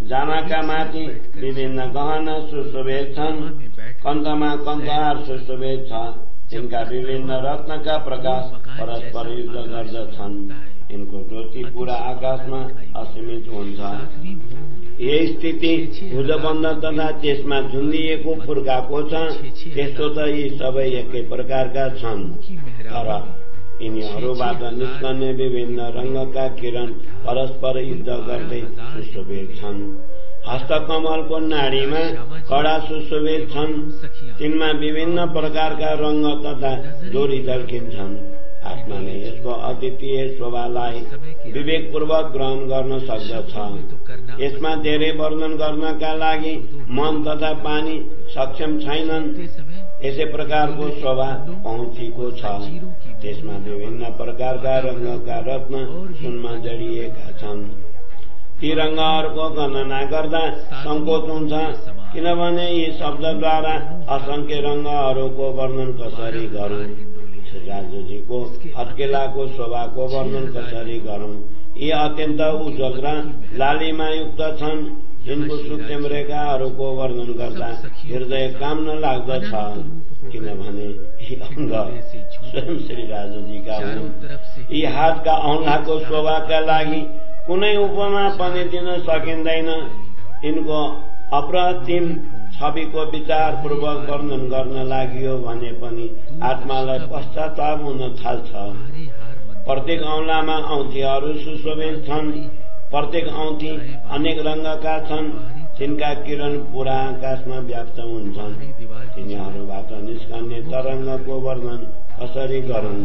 जामाका माथि विभिन्न गहना सुशोभित छन्, कण्ठमा कण्ठहार सुशोभित छ। तिनका विभिन्न रत्नका प्रकाश परस्पर युद्ध गर्दछन्। यिनको ज्योति पूरा आकाशमा असीमित हुन्छ। यही स्थिति भुजबन्ध तथा त्यसमा झुन्डिएको फुर्काको छ। त्यस्तो त यी सबै एकै प्रकारका छन्, तर यिनीहरूबाट निस्कने विभिन्न रंगका किरण परस्पर युद्ध गर्दै सुशोभित छन्। हस्तकमलको नाडीमा कडा सुशोभित छन्, तिनमा विभिन्न प्रकारका रंग तथा डोरी झल्किन्छन्। आत्माले यसको अद्वितीय शोभालाई विवेकपूर्वक ग्रहण गर्न सक्दछ। यसमा धेरै वर्णन गर्नका लागि मन तथा पानी सक्षम छैनन्। यसै प्रकारको शोभा पहुँचेको छ। त्यसमा विभिन्न प्रकारका रंगका रत्न सुनमा जडिएका छन्। ती रंगहरूको गणना गर्दा संकोच हुन्छ, किनभने यी शब्दद्वारा असंख्य रंगहरूको वर्णन कसरी गरौं। राजाजीको हत्केलाको शोभाको वर्णन कसरी गरौं। यी अत्यन्त उज्जवल र लालिमायुक्त छन्। यिनको सूक्ष्म रेखाहरूको वर्णन गर्दा हृदय काम्न लाग्दछ, किनभने यी अंग स्वयं श्री राजाजीका हुन्। यी हातका औंलाको शोभाका लागि कुनै उपमा पनि दिन सकिँदैन। यिनको अप्रतिम छविको विचार पूर्वक वर्णन गर्न लाग्यो भने पनि आत्मालाई पश्चाताप हुन थाल्छ। प्रत्येक औंलामा औँठीहरू सुशोभित छन्। प्रत्येक औँठी अनेक रंगका छन्। तिनका किरण पूरा आकाशमा व्याप्त हुन्छन्। तिनीहरूबाट निस्कने तरंगको वर्णन कसरी गरौं।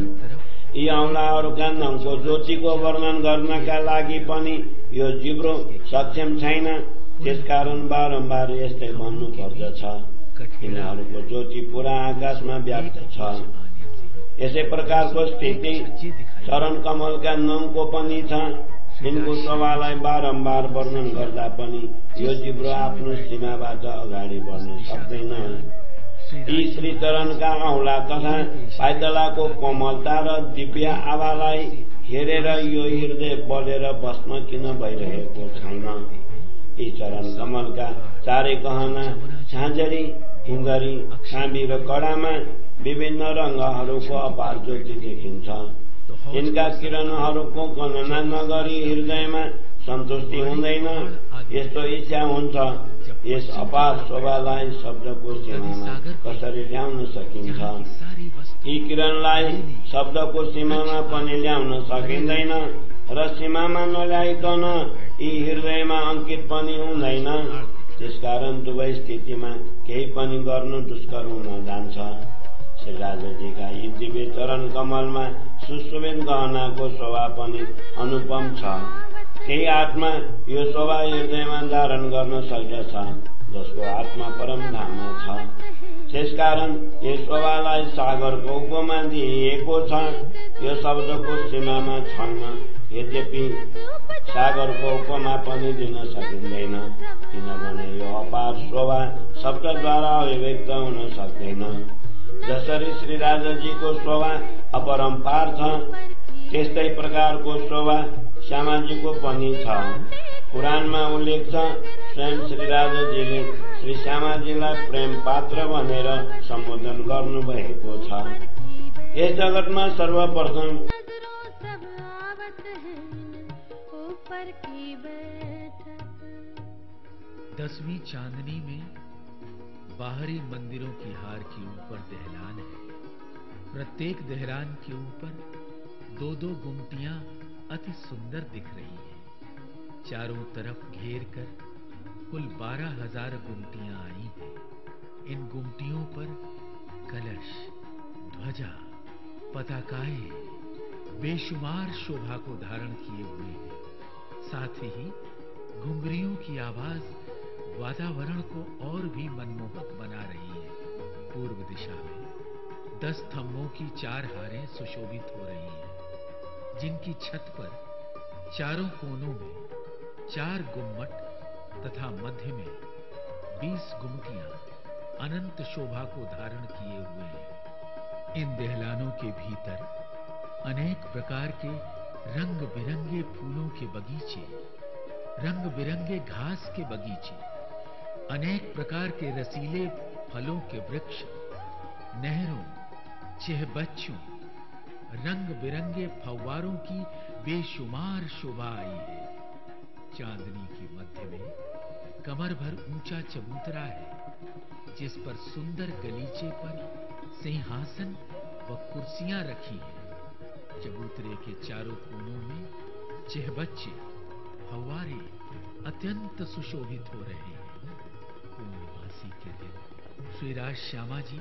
यी औंलाहरूका नङको ज्योतिको वर्णन गर्नका लागि पनि यो जिब्रो सक्षम छैन। त्यसकारण बारम्बार यस्तै भन्नु पर्दछ। यिनीहरूको ज्योति पूरा आकाशमा व्याप्त छ। यसै प्रकारको स्थिति चरण कमलका नङको पनि छ। यिनको शोभालाई बारम्बार वर्णन गर्दा पनि यो जिब्रो आफ्नो सीमाबाट अगाडि बढ्न सक्दैन। यी श्री चरणका औंला तथा पाइतलाको कोमलता र दिव्य आभालाई हेरेर यो हृदय बलेर बस्न किन भइरहेको छैन। यी चरण कमलका चारै गहना, झाँझरी, हिङ्गरी, छाबी र कडामा विभिन्न रंगहरूको अपार ज्योति देखिन्छ। यिनका किरणहरूको गणना नगरी हृदयमा सन्तुष्टि हुँदैन। यस्तो इच्छा हुन्छ, यस अपार शोभालाई शब्दको सीमामा कसरी ल्याउन सकिन्छ। यी किरणलाई शब्दको सीमामा पनि ल्याउन सकिँदैन र सीमामा नल्याइकन यी हृदयमा अंकित पनि हुँदैन। त्यसकारण दुवै स्थितिमा केही पनि गर्नु दुष्कर हुन जान्छ। श्री राजाजीका यी दिव्य चरण कमलमा सुशोभित गहनाको शोभा पनि अनुपम छ। केही आत्मा यो शोभा हृदयमा धारण गर्न सक्दछ जसको आत्मा परम धाममा छ। त्यसकारण यस शोभालाई सागरको उपमा दिइएको छ। यो शब्दको सीमामा छैन, यद्यपि सागरको उपमा पनि दिन सकिँदैन, किनभने यो अपार शोभा शब्दद्वारा अभिव्यक्त हुन सक्दैन। जसरी श्री राजाजीको शोभा अपरम्पार छ, त्यस्तै प्रकारको शोभा श्यामाजीको पनि छ। कुरानमा उल्लेख छ, स्वयं श्री राजाजीले श्री श्यामाजीलाई प्रेम पात्र भनेर सम्बोधन गर्नुभएको छ। यस जगतमा सर्वप्रथम दसवीं चांदनी में बाहरी मंदिरों की हार के ऊपर दहलान है। प्रत्येक दहलान के ऊपर दो दो गुमटियां अति सुंदर दिख रही हैं। चारों तरफ घेर कर कुल 12,000 गुमटियां आई हैं। इन गुमटियों पर कलश, ध्वजा, पताकाएं बेशुमार शोभा को धारण किए हुए हैं। साथ ही घुंघरियों की आवाज वातावरण को और भी मनमोहक बना रही है। पूर्व दिशा में 10 स्तंभों की 4 हारें सुशोभित हो रही हैं, जिनकी छत पर चारों कोनों में 4 गुम्मट तथा मध्य में 20 गुमटियां अनंत शोभा को धारण किए हुए हैं। इन दहलानों के भीतर अनेक प्रकार के रंग बिरंगे फूलों के बगीचे, रंग बिरंगे घास के बगीचे, अनेक प्रकार के रसीले फलों के वृक्ष, नहरों, चहबच्चों, रंग बिरंगे फव्वारों की बेशुमार शोभा आई है। चांदनी के मध्य में कमर भर ऊंचा चबूतरा है, जिस पर सुंदर गलीचे पर सिंहासन व कुर्सियां रखी हैं। चबूतरे के चारों कोनों में चहबच्चे, फव्वारे अत्यंत सुशोभित हो रहे हैं। पूर्णमासी के दिन श्री राज श्यामा जी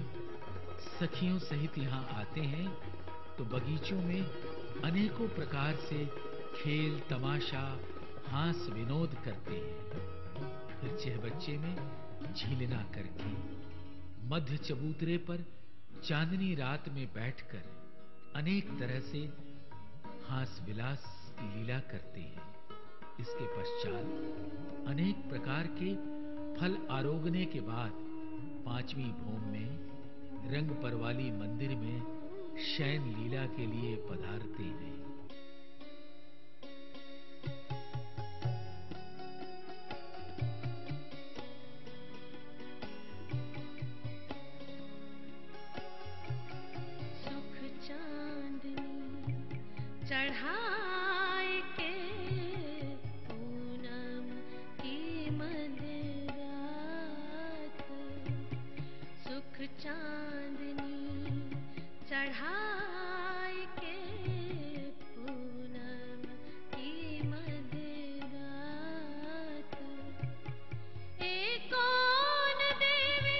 सखियों सहित यहाँ आते हैं तो बगीचों में अनेकों प्रकार से खेल तमाशा हास विनोद करते हैं। फिर चहबच्चे में झीलना करके मध्य चबूतरे पर चांदनी रात में बैठकर अनेक तरह से हास विलास की लीला करते हैं। इसके पश्चात अनेक प्रकार के फल आरोगने के बाद 5वीं भूम में रंग परवाली मंदिर में शयन लीला के लिए पधारते हैं। चढ़ाए के पूनम की मध्य रात, सुख चांदनी चढ़ाए के पूनम की मध्य रात। एक कौन देवी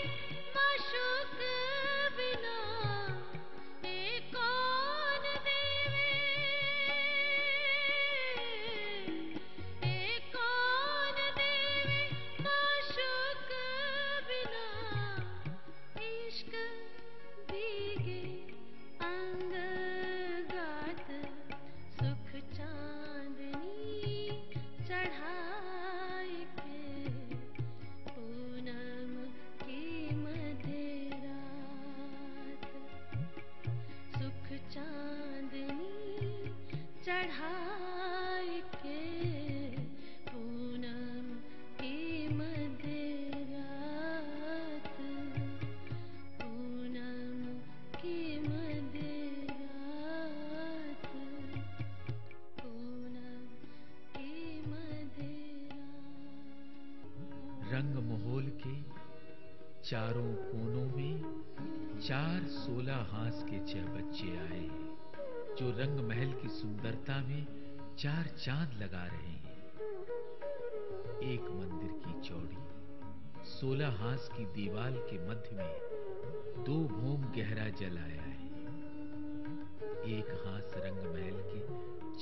माशूक बिना, एक कौन देवी, एक कौन देवी माशूक बिना, इश्क भीगे अंग गात, सुख चांदनी चढ़ाए के पूनम की मध्य रात, सुख चांदनी चढ़ाए के पूनम की मध्य रात, पूनम की मध्य रात, पूनम की मध्य रात। रंग महल के चारों कोनों में 4 16 हास के चहबच्चे आए हैं, जो रंग महल की सुंदरता में 4 चांद लगा रहे हैं। एक मंदिर की चौड़ी 16 हास की दीवार के मध्य में 2 भूम गहरा जल आया है। एक हास रंग महल के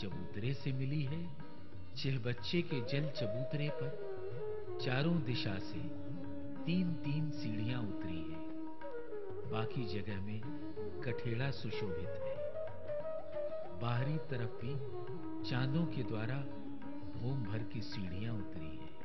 चबूतरे से मिली है चिह बच्चे के जल चबूतरे पर चारों दिशा से 3-3 सीढ़ियां उतरी हैं। बाकी जगह में कठेड़ा सुशोभित है। बाहरी तरफ भी चांदों के द्वारा भूम भर की सीढ़ियां उतरी हैं।